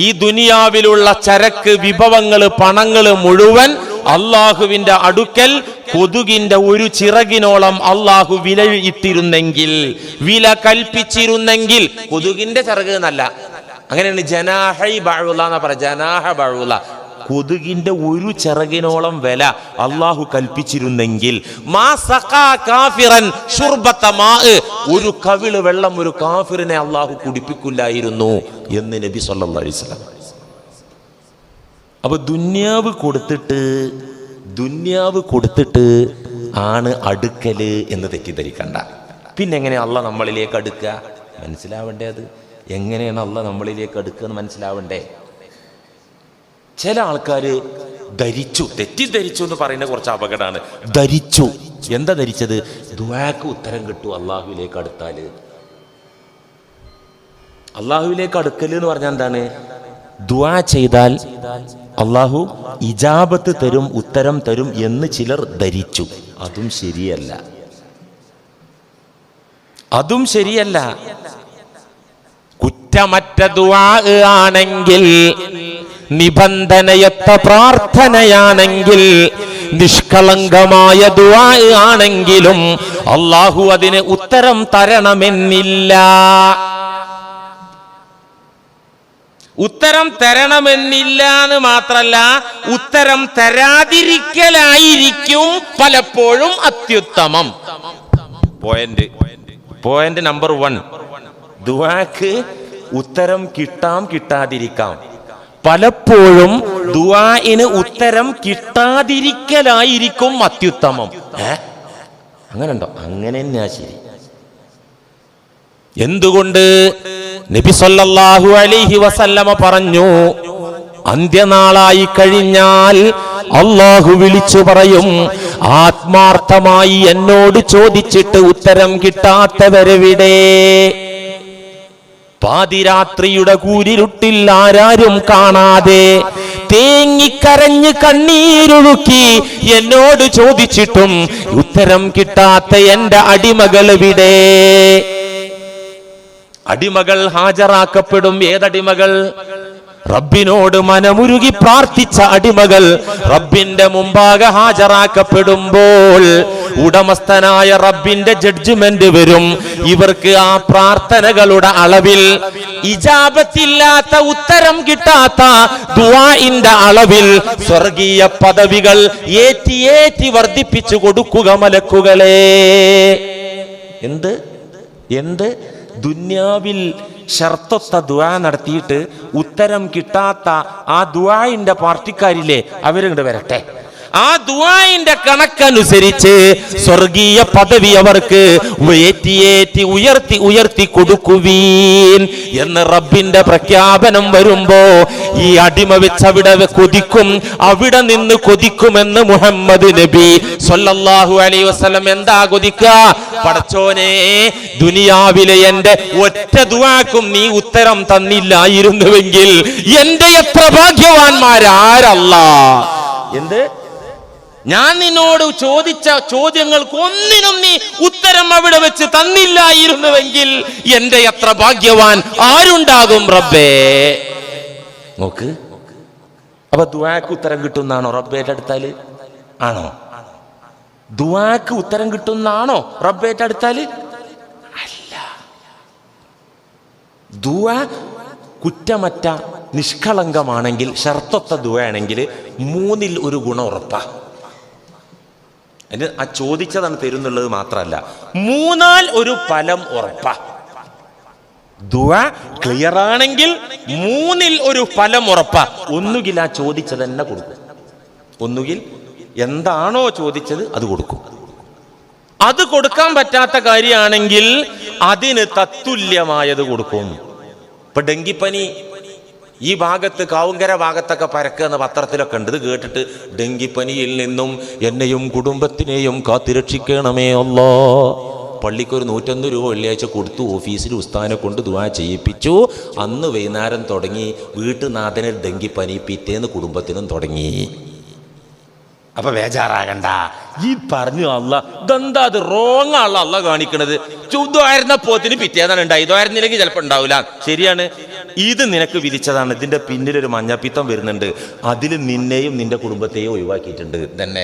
ഈ ദുനിയാവിലുള്ള ചരക്ക് വിഭവങ്ങള് പണങ്ങള് മുഴുവൻ അള്ളാഹുവിന്റെ അടുക്കൽ കൊതുകിന്റെ ഒരു ചിറകിനോളം അള്ളാഹു വില ഇട്ടിരുന്നെങ്കിൽ, വില കൽപ്പിച്ചിരുന്നെങ്കിൽ, കൊതുകിന്റെ ചിറക് എന്നല്ല, അങ്ങനെയാണ് ജനാഹൈ ബഊല എന്നാ പറയാ. ജനാഹ ബഊല, കൊതുകിന്റെ ഒരു ചിറകിനോളം വില അള്ളാഹു കൽപ്പിച്ചിരുന്നെങ്കിൽ, മാ സഖാ കാഫിറൻ ശുർബത മാ, ഒരു കവിള് വെള്ളം ഒരു കാഫിറിനെ അള്ളാഹു കുടിപ്പിക്കില്ലായിരുന്നു എന്ന് നബി സല്ലല്ലാഹു അലൈഹി വസല്ലം. അപ്പൊ ദുന്യാവ് കൊടുത്തിട്ട് ആണ് അടുക്കല് എന്ന് തെറ്റിദ്ധരിക്കണ്ട. പിന്നെ എങ്ങനെ അള്ളാഹ് നമ്മളിലേക്ക് അടുക്കുക? മനസ്സിലാവണ്ടേ? അത് എങ്ങനെയാണ് അള്ളാഹ് നമ്മളിലേക്ക് അടുക്കുക എന്ന് മനസ്സിലാവണ്ടേ? ചില ആൾക്കാര് തെറ്റിദ്ധരിച്ചു എന്ന് പറയുന്നത് കുറച്ച് അപകടമാണ്. ധരിച്ചു. എന്താ ധരിച്ചത്? ദുആക്ക് ഉത്തരം കിട്ടും അള്ളാഹുവിലേക്ക് അടുത്താല്. അള്ളാഹുവിലേക്ക് അടുക്കല് എന്ന് പറഞ്ഞാൽ എന്താണ്? ദുആ ചെയ്താൽ അള്ളാഹു ഇജാബത്ത് തരും, ഉത്തരം തരും എന്ന് ചിലർ ധരിച്ചു. അതും ശരിയല്ല. കുറ്റമറ്റ ദുആ ആണെങ്കിൽ, നിബന്ധനയത്ത പ്രാർത്ഥനയാണെങ്കിൽ, നിഷ്കളങ്കമായ ദുആ ആണെങ്കിലും അള്ളാഹു അതിന് ഉത്തരം തരണമെന്നില്ല. ഉത്തരം തരണമെന്നില്ല എന്ന് മാത്രല്ല, ഉത്തരം തരാതിരിക്കലായിരിക്കും പലപ്പോഴും അത്യുത്തമം. പോയിന്റ് നമ്പർ 1, ദുആക്ക് ഉത്തരം കിട്ടാതിരിക്കാം. പലപ്പോഴും ദുആഇന് ഉത്തരം കിട്ടാതിരിക്കലായിരിക്കും അത്യുത്തമം. അങ്ങനെ ഉണ്ടോ? അങ്ങനെ തന്നെയാ ശരി. എന്തുകൊണ്ട്? നബി സല്ലല്ലാഹു അലൈഹി വസല്ലമ പറഞ്ഞു, അന്ത്യനാളായി കഴിഞ്ഞാൽ അല്ലാഹു വിളിച്ചു പറയും, ആത്മാർത്ഥമായി എന്നോട് ചോദിച്ചിട്ട് ഉത്തരം കിട്ടാത്തവരെവിടെ? പാതിരാത്രിയുടെ കൂരിരുട്ടിൽ ആരാരും കാണാതെ തേങ്ങിക്കരഞ്ഞ് കണ്ണീരൊഴുക്കി എന്നോട് ചോദിച്ചിട്ടും ഉത്തരം കിട്ടാത്ത എന്റെ അടിമകൾ എവിടെ? അടിമകൾ ഹാജരാക്കപ്പെടും. ഏതടിമകൾ? റബ്ബിനോട് മനമുരുകി പ്രാർത്ഥിച്ച അടിമകൾ റബ്ബിന്റെ മുമ്പാകെ ഹാജരാക്കപ്പെടുമ്പോൾ ഉടമസ്ഥനായ റബ്ബിന്റെ ജഡ്ജ്മെന്റ് വരും. ഇവർക്ക് ആ പ്രാർത്ഥനകളുടെ അളവിൽ, ഇജാബത്തില്ലാത്ത ഉത്തരം കിട്ടാത്ത ദുആഇന്റെ അളവിൽ സ്വർഗീയ പദവികൾ ഏറ്റി ഏറ്റി വർദ്ധിപ്പിച്ചു കൊടുക്കുക മലക്കുകളെ. എന്ത് ദുന്യാവിൽ ഷർത്തൊത്ത ദുആ നടത്തിയിട്ട് ഉത്തരം കിട്ടാത്ത ആ ദുആഇന്റെ പാർട്ടിക്കാരില്ലേ, അവരിങ്ങോട്ട് വരട്ടെ. ആ ദുആഇന്റെ കണക്കനുസരിച്ച് സ്വർഗീയ പദവി അവർക്ക് ഏറ്റി ഉയർത്തി ഉയർത്തി കൊടുക്കുവീൻ എന്ന് റബ്ബിന്റെ പ്രഖ്യാപനം വരുമ്പോ ഈ അടിമ വെച്ച് അവിടെ കൊതിക്കും, അവിടെ നിന്ന് കൊതിക്കുമെന്ന് മുഹമ്മദ് നബി സ്വല്ലല്ലാഹു അലൈഹി വസല്ലം. എന്താ കൊതിക്കുക? പടച്ചോനെ, ദുനിയാവിലെ എന്റെ ഒറ്റ ദുആക്കും നീ ഉത്തരം തന്നില്ലായിരുന്നുവെങ്കിൽ എന്റെ എത്ര ഭാഗ്യവാന്മാരാരല്ലാ. ഞാൻ നിന്നോട് ചോദിച്ച ചോദ്യങ്ങൾക്ക് ഒന്നിനും നീ ഉത്തരം അവിടെ വെച്ച് തന്നില്ലായിരുന്നുവെങ്കിൽ എന്റെ എത്ര ഭാഗ്യവാൻ ആരുണ്ടാകും റബ്ബേ. നോക്ക്, അപ്പൊ ദുആക്ക് ഉത്തരം കിട്ടുന്നാണോ റബ്ബേന്റെ അടുത്താല്? ആണോ? ദുആക്ക് ഉത്തരം കിട്ടുന്നാണോ റബ്ബേന്റെ അടുത്താല്? അല്ല. ദുആ കുറ്റമറ്റ നിഷ്കളങ്കമാണെങ്കിൽ, ഷർത്തൊത്ത ദുആയാണെങ്കിൽ 3ൽ 1 ഗുണം ഉറപ്പാ. അതിന് ആ ചോദിച്ചതാണ് തരുന്നുള്ളത് മാത്രമല്ല, 3ൽ 1 ഫലം ഉറപ്പാ. ദുആ ക്ലിയർ ആണെങ്കിൽ 3ൽ 1 ഫലം ഉറപ്പാ. ഒന്നുകിൽ ആ ചോദിച്ചത് തന്നെ കൊടുക്കും, ഒന്നുകിൽ എന്താണോ ചോദിച്ചത് അത് കൊടുക്കും. അത് കൊടുക്കാൻ പറ്റാത്ത കാര്യമാണെങ്കിൽ അതിന് തത്തുല്യമായത് കൊടുക്കും. ഇപ്പൊ ഡെങ്കിപ്പനി ഈ ഭാഗത്ത്, കാവുങ്കര ഭാഗത്തൊക്കെ പരക്കുന്ന പത്രത്തിലൊക്കെ ഉണ്ട്. ഇത് കേട്ടിട്ട് ഡെങ്കിപ്പനിയിൽ നിന്നും എന്നെയും കുടുംബത്തിനെയും കാത്തിരക്ഷിക്കണമേ അല്ലാ. പള്ളിക്കൊരു 101 രൂപ വെള്ളിയാഴ്ച കൊടുത്തു. ഓഫീസിൽ ഉസ്താദിനെ കൊണ്ട് ദുആ ചെയ്യിപ്പിച്ചു. അന്ന് വൈകുന്നേരം തുടങ്ങി വീട്ടുനാഥന് ഡെങ്കിപ്പനി, പിറ്റേന്ന് കുടുംബത്തിനും തുടങ്ങി. അപ്പൊ ബേജാറാകണ്ട. ഈ പറഞ്ഞു അല്ലാ, ഇതെന്താ അത് റോങ് ആണല്ലോ അല്ല കാണിക്കണത്. ചുദ്വായിരുന്നപ്പോത്തിന് പിറ്റേന്നാണ് ഉണ്ടായി, ഇതായിരുന്നില്ലെങ്കിൽ ചിലപ്പോൾ ഉണ്ടാവില്ല. ശരിയാണ്, ഇത് നിനക്ക് വിധിച്ചതാണ്. ഇതിന്റെ പിന്നിലൊരു മഞ്ഞപ്പിത്തം വരുന്നുണ്ട്, അതിൽ നിന്നെയും നിന്റെ കുടുംബത്തെയും ഒഴിവാക്കിയിട്ടുണ്ട് തന്നെ.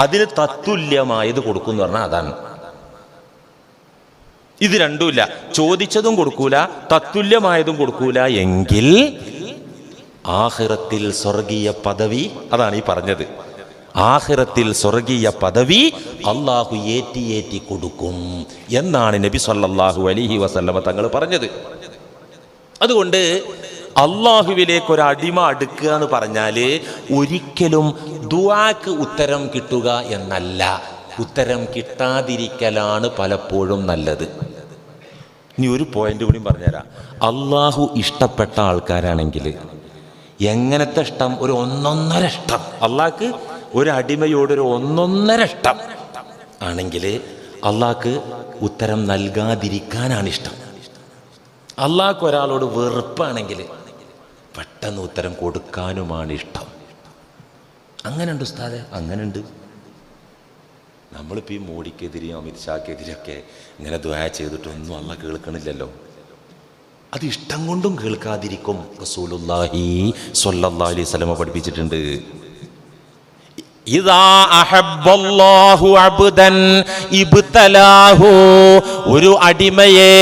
അതിന് തത്തുല്യമായത് കൊടുക്കും എന്ന് പറഞ്ഞാൽ അതാണ്. ഇത് രണ്ടുമില്ല, ചോദിച്ചതും കൊടുക്കൂല, തത്തുല്യമായതും കൊടുക്കൂല എങ്കിൽ ആഖിറത്തിൽ സ്വർഗീയ പദവി, അതാണ് ഈ പറഞ്ഞത്, ആഖിറത്തിൽ സ്വർഗീയ പദവി അള്ളാഹു ഏറ്റി ഏറ്റി കൊടുക്കും എന്നാണ് നബി സല്ലല്ലാഹു അലൈഹി വസല്ലമ തങ്ങൾ പറഞ്ഞത്. അതുകൊണ്ട് അള്ളാഹുവിലേക്ക് ഒരു അടിമ അടുക്കുക എന്ന് പറഞ്ഞാല് ഒരിക്കലും ദുആക്ക് ഉത്തരം കിട്ടുക എന്നല്ല, ഉത്തരം കിട്ടാതിരിക്കലാണ് പലപ്പോഴും നല്ലത്. ഇനി ഒരു പോയിന്റ് കൂടി പറഞ്ഞുതരാം. അള്ളാഹു ഇഷ്ടപ്പെട്ട ആൾക്കാരാണെങ്കിൽ, എങ്ങനത്തെ ഇഷ്ടം? ഒരു 1.5 ഇഷ്ടം. അള്ളാഹ്ക്ക് ഒരു അടിമയോടൊരു 1.5 ഇഷ്ടം ആണെങ്കിൽ അള്ളാഹ്ക്ക് ഉത്തരം നൽകാതിരിക്കാനാണ് ഇഷ്ടം. അള്ളാഹ്ക്ക് ഒരാളോട് വെറുപ്പാണെങ്കിൽ പെട്ടെന്ന് ഉത്തരം കൊടുക്കാനുമാണ് ഇഷ്ടം. അങ്ങനെയുണ്ട് ഉസ്താദെ, അങ്ങനെയുണ്ട്. നമ്മളിപ്പോൾ ഈ മോഡിക്കെതിരെയും അമിത് ഷാക്കെതിരെയൊക്കെ ഇങ്ങനെ ദുആ ചെയ്തിട്ടൊന്നും അള്ളാഹ് കേൾക്കണില്ലല്ലോ. അത് ഇഷ്ടം കൊണ്ടും കേൾക്കാതിരിക്കും. റസൂലുള്ളാഹി സ്വല്ലല്ലാഹു അലൈഹി വസല്ലം പഠിപ്പിച്ചിട്ടുണ്ട്. ഇദാ അഹബ്ബല്ലാഹു അബ്ദൻ ഇബ്തലാഹു, ഒരു അടിമയെ,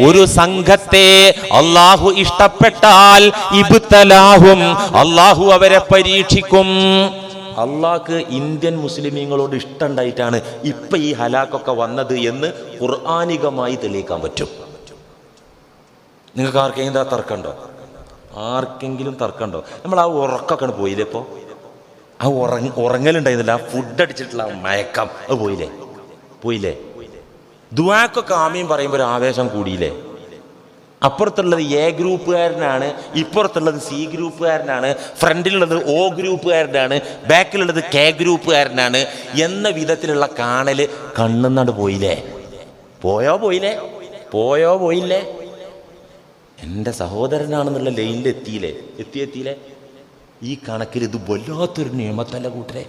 ഒരു സംഘത്തെ അല്ലാഹു ഇഷ്ടപ്പെട്ടാൽ ഇബ്തലാഹും, അല്ലാഹു അവരെ പരീക്ഷിക്കും. അള്ളാഹ്ക്ക് ഇന്ത്യൻ മുസ്ലിമീങ്ങളോട് ഇഷ്ടമുണ്ടായിട്ടാണ് ഇപ്പൊ ഈ ഹലാക്കൊക്കെ വന്നത് എന്ന് ഖുർആനികമായി തെളിയിക്കാൻ പറ്റും. നിങ്ങൾക്ക് ആർക്കെങ്കിലും തർക്കമുണ്ടോ? ആർക്കെങ്കിലും തർക്കമുണ്ടോ? നമ്മൾ ആ ഉറക്കൊക്കെ പോയില്ലേ? ഇപ്പോൾ ആ ഉറങ്ങലുണ്ടായിരുന്നില്ല, ആ ഫുഡ് അടിച്ചിട്ടുള്ള മയക്കം അത് പോയില്ലേ? പോയില്ലേ? ദുആക്കൊക്കെ ആമീൻ പറയുമ്പോൾ ഒരു ആവേശം കൂടിയില്ലേ? അപ്പുറത്തുള്ളത് എ ഗ്രൂപ്പുകാരനാണ്, ഇപ്പുറത്തുള്ളത് സി ഗ്രൂപ്പുകാരനാണ്, ഫ്രണ്ടിലുള്ളത് ഒ ഗ്രൂപ്പുകാരനാണ്, ബാക്കിലുള്ളത് കെ ഗ്രൂപ്പുകാരനാണ് എന്ന വിധത്തിലുള്ള കാണല് കണ്ണുന്നാണ്ട് പോയില്ലേ? പോയില്ലേ? എൻ്റെ സഹോദരനാണെന്നുള്ള ലൈനിൽ എത്തിയില്ലേ? ഈ കണക്കിൽ ഇത് വല്ലാത്തൊരു നിയമത്തല്ല കൂട്ടരെ.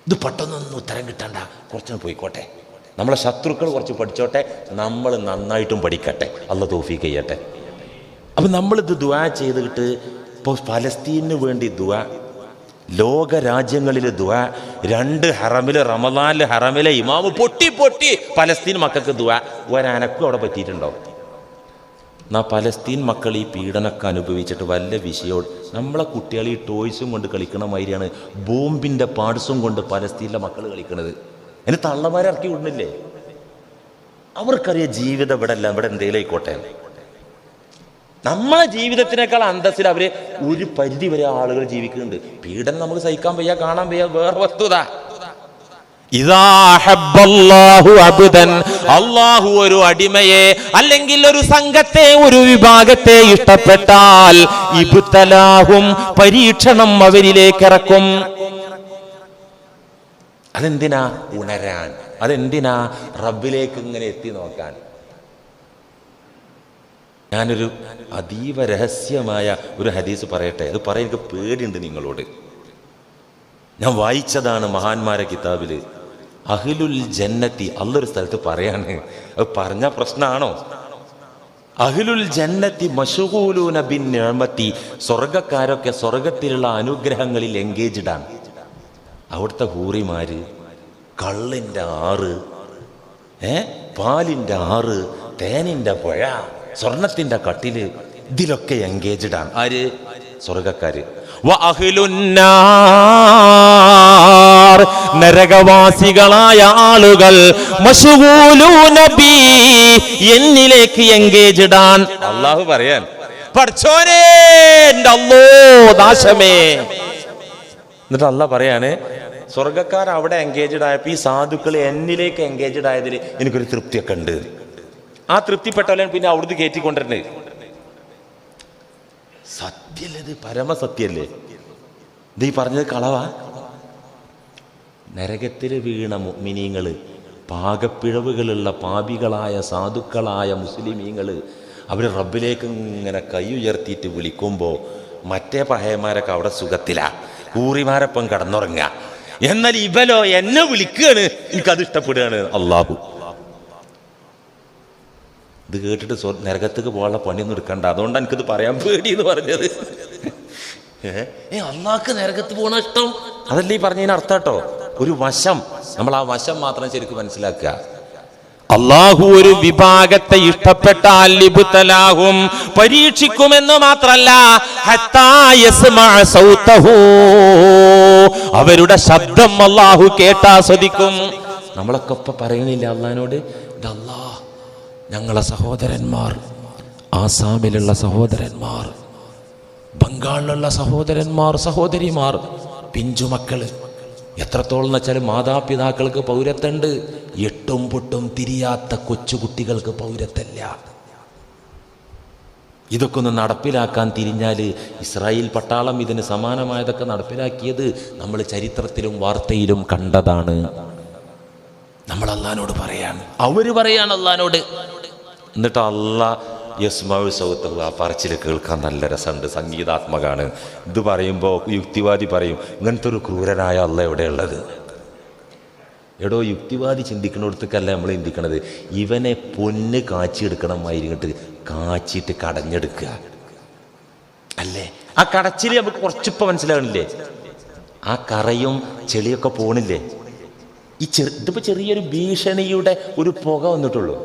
ഇത് പെട്ടെന്നൊന്നും ഉത്തരം കിട്ടണ്ട, കുറച്ചൊന്ന് പോയിക്കോട്ടെ. നമ്മളെ ശത്രുക്കൾ കുറച്ച് പഠിച്ചോട്ടെ, നമ്മൾ നന്നായിട്ടും പഠിക്കട്ടെ. അള്ളാഹു തൗഫീഖ് ചെയ്യട്ടെ. അപ്പം നമ്മളിത് ദുആ ചെയ്തിട്ട് ഇപ്പോൾ ഫലസ്തീനു വേണ്ടി ദുആ, ലോക രാജ്യങ്ങളിൽ ദുആ, 2 ഹറമിൽ റമദാനിലെ ഹറമിലെ ഇമാമ് പൊട്ടി ഫലസ്തീൻ മക്കൾക്ക് ദുആ. ഒരനക്കും അവിടെ പറ്റിയിട്ടുണ്ടോ? എന്നാൽ ഫലസ്തീൻ മക്കൾ ഈ പീഡനമൊക്കെ അനുഭവിച്ചിട്ട് വല്ല വിഷയവും, നമ്മളെ കുട്ടികൾ ഈ ടോയ്സും കൊണ്ട് കളിക്കണ മാതിരിയാണ് ബോംബിൻ്റെ പാർട്സും കൊണ്ട് ഫലസ്തീനിലെ മക്കൾ കളിക്കണത്. അതിന് തള്ളമാരെ ഇറക്കി വിടുന്നില്ലേ? അവർക്കറിയാം ജീവിതം ഇവിടെ അല്ല, ഇവിടെ എന്തെങ്കിലും ആയിക്കോട്ടെ. നമ്മളെ ജീവിതത്തിനേക്കാൾ അന്തസ്സിൽ അവര് ഒരു പരിധി വരെ ആളുകൾ ജീവിക്കുന്നുണ്ട്. പീഡനം നമുക്ക് സഹിക്കാൻ വയ്യ, കാണാൻ വയ്യ, വേറെ വസ്തുത. അല്ലാഹു ഒരു അടിമയെ അല്ലെങ്കിൽ ഒരു സംഘത്തെ, ഒരു വിഭാഗത്തെ ഇഷ്ടപ്പെട്ടാൽ ഇബ്തലാഹും, പരീക്ഷണം അവരിലേക്ക് ഇറക്കും. അതെന്തിനാ? ഉണരാൻ. അതെന്തിനാ? റബ്ബിലേക്ക് ഇങ്ങനെ എത്തി നോക്കാൻ. ഞാനൊരു അതീവ രഹസ്യമായ ഒരു ഹദീസ് പറയട്ടെ. അത് പറയാൻ എനിക്ക് പേടിയുണ്ട് നിങ്ങളോട്. ഞാൻ വായിച്ചതാണ് മഹാന്മാരെ കിതാബില്. അഹ്ലുൽ ജന്നത്തി, അല്ലൊരു സ്ഥലത്ത് പറയാണ്, അത് പറഞ്ഞ പ്രശ്നമാണോ? അഹ്ലുൽ ജന്നത്തി മശ്ഗൂലൂന ബിൻ നിഅമത്തി, സ്വർഗക്കാരൊക്കെ സ്വർഗത്തിലുള്ള അനുഗ്രഹങ്ങളിൽ എൻഗേജ്ഡ് ആണ്. അവിടുത്തെ ഹൂറിമാര് കള്ളിൻ്റെ ആറ്, പാലിൻ്റെ ആറ്, തേനിൻ്റെ പുഴ, സ്വർണത്തിൻ്റെ കട്ടില്, ഇതിലൊക്കെ എൻഗേജ്ഡ് ആണ്. ആര്? സ്വർഗക്കാര്. നരകവാസികളായ ആളുകൾ മശ്ഗൂലൂന ബി, എന്നിലേക്ക് എൻഗേജ്ഡ് ആണ്. അല്ലാഹു പറയാൻ, പഠിച്ചോനേ എൻ്റെ അല്ലോ നാശമേ. എന്നിട്ട് അല്ലാഹു പറയാണ്, സ്വർഗക്കാർ അവിടെ എൻഗേജ്ഡ് ആയപ്പോൾ ഈ സാധുക്കൾ എന്നിലേക്ക് എൻഗേജ്ഡ് ആയതിൽ എനിക്കൊരു തൃപ്തിയൊക്കെ ഉണ്ട്. ആ തൃപ്തിപ്പെട്ടവരെ പിന്നെ അവിടുന്ന് കയറ്റിക്കൊണ്ടിരുന്നത്. സത്യല്ലേ? ഇത് പരമസത്യല്ലേ? ഇത് ഈ പറഞ്ഞത് കളവാ? നരകത്തിൽ വീണ മുഅ്മിനീങ്ങള്, പാകപ്പിഴവുകളുള്ള പാപികളായ സാധുക്കളായ മുസ്ലിമീങ്ങള്, അവർ റബ്ബിലേക്ക് ഇങ്ങനെ കൈ ഉയർത്തിയിട്ട് വിളിക്കുമ്പോൾ മറ്റേ പഹയന്മാരൊക്കെ അവിടെ സുഖത്തിലാ, കൂറിമാരൊപ്പം കടന്നുറങ്ങുക. എന്നാൽ ഇവലോ എന്നെ വിളിക്കുകയാണ്, എനിക്കത് ഇഷ്ടപ്പെടുകയാണ്. അല്ലാഹു ഇത് കേട്ടിട്ട് നരകത്തേക്ക് പോകാനുള്ള പണിയൊന്നും എടുക്കണ്ട. അതുകൊണ്ടാണ് എനിക്കിത് പറയാൻ പേടി എന്ന് പറഞ്ഞത്. അള്ളാഹ്ക്ക് നരകത്ത് പോകണ ഇഷ്ടം, അതല്ലേ ഈ പറഞ്ഞതിന് അർത്ഥം കേട്ടോ. ഒരു വശം, നമ്മൾ ആ വശം മാത്രം ശരിക്കും മനസ്സിലാക്കുക. അള്ളാഹു ഒരു വിഭാഗത്തെ ഇഷ്ടപ്പെട്ടാൽ ഇബ്തലാഹും, പരീക്ഷിക്കുമെന്ന് മാത്രല്ല, ഹത്താ യസ്മഅ സൗതഹു, അവരുടെ ശബ്ദം അള്ളാഹു കേട്ടാസ്വദിക്കും. നമ്മളൊക്കെ ഇപ്പൊ പറയണില്ല അള്ളാഹിനോട്, അല്ലാ ഞങ്ങളെ സഹോദരന്മാർ, ആസാമിലുള്ള സഹോദരന്മാർ, ബംഗാളിലുള്ള സഹോദരന്മാർ, സഹോദരിമാർ, പിഞ്ചുമക്കള്, എത്രത്തോളം എന്ന് വെച്ചാൽ മാതാപിതാക്കൾക്ക് പൗരത്വമുണ്ട്, എട്ടും പൊട്ടും തിരിയാത്ത കൊച്ചുകുട്ടികൾക്ക് പൗരത്വമില്ല. ഇതൊക്കെ ഒന്ന് നടപ്പിലാക്കാൻ തിരിഞ്ഞാൽ, ഇസ്രായേൽ പട്ടാളം ഇതിന് സമാനമായതൊക്കെ നടപ്പിലാക്കിയത് നമ്മൾ ചരിത്രത്തിലും വാർത്തയിലും കണ്ടതാണ്. നമ്മൾ അള്ളാഹിനോട് പറയാണ്, അവര് പറയാണ് അള്ളാഹിനോട്. എന്നിട്ട് അള്ളാഹ് യസ്മഉ സൗതഹു, ആ പറച്ചിൽ കേൾക്കാൻ നല്ല രസമുണ്ട്, സംഗീതാത്മകമാണ്. ഇത് പറയുമ്പോൾ യുക്തിവാദി പറയും, ഇങ്ങനത്തെ ഒരു ക്രൂരനായ അള്ളാഹ് എവിടെയുള്ളത്? എടോ, യുക്തിവാദി ചിന്തിക്കുന്നിടത്തേക്കല്ല നമ്മൾ ചിന്തിക്കണത്. ഇവനെ പൊന്ന് കാച്ചിയെടുക്കണമായിരിക്കട്ട്, കാച്ചിട്ട് കടഞ്ഞെടുക്കുക അല്ലേ? ആ കടച്ചിൽ നമുക്ക് കുറച്ചിപ്പോൾ മനസ്സിലാകണില്ലേ? ആ കറയും ചെളിയൊക്കെ പോണില്ലേ? ഇതിപ്പോൾ ചെറിയൊരു ഭീഷണിയുടെ ഒരു പുക വന്നിട്ടുള്ളൂ.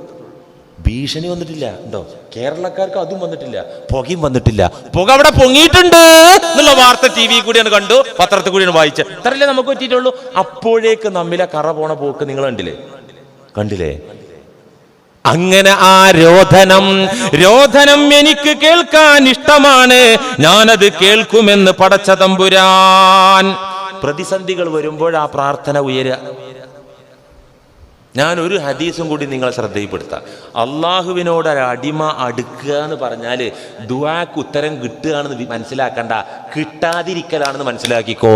ഭീഷണി വന്നിട്ടില്ല ഉണ്ടോ? കേരളക്കാർക്ക് അതും വന്നിട്ടില്ല, പുകയും വന്നിട്ടില്ല. പുക അവിടെ പൊങ്ങിയിട്ടുണ്ട് എന്നുള്ള വാർത്ത TV കൂടിയാണ് കണ്ടു, പത്രത്തിൽ കൂടിയാണ് വായിച്ചത്. ഇത്രയല്ലേ നമുക്ക് പറ്റിയിട്ടുള്ളൂ. അപ്പോഴേക്ക് നമ്മിലെ കറ പോണ പോക്ക് നിങ്ങൾ കണ്ടില്ലേ? അങ്ങനെ ആ രോധനം എനിക്ക് കേൾക്കാൻ ഇഷ്ടമാണ്, ഞാനത് കേൾക്കുമെന്ന് പടച്ച തമ്പുരാൻ. പ്രതിസന്ധികൾ വരുമ്പോൾ ആ പ്രാർത്ഥന ഉയരുക. ഞാൻ ഒരു ഹദീസും കൂടി നിങ്ങളെ ശ്രദ്ധയിൽപ്പെടുത്താം. അള്ളാഹുവിനോട് ഒരു അടിമ അടുക്കുക എന്ന് പറഞ്ഞാൽ ദുആക്ക് ഉത്തരം കിട്ടുകയാണെന്ന് മനസ്സിലാക്കണ്ട, കിട്ടാതിരിക്കലാണെന്ന് മനസ്സിലാക്കിക്കോ.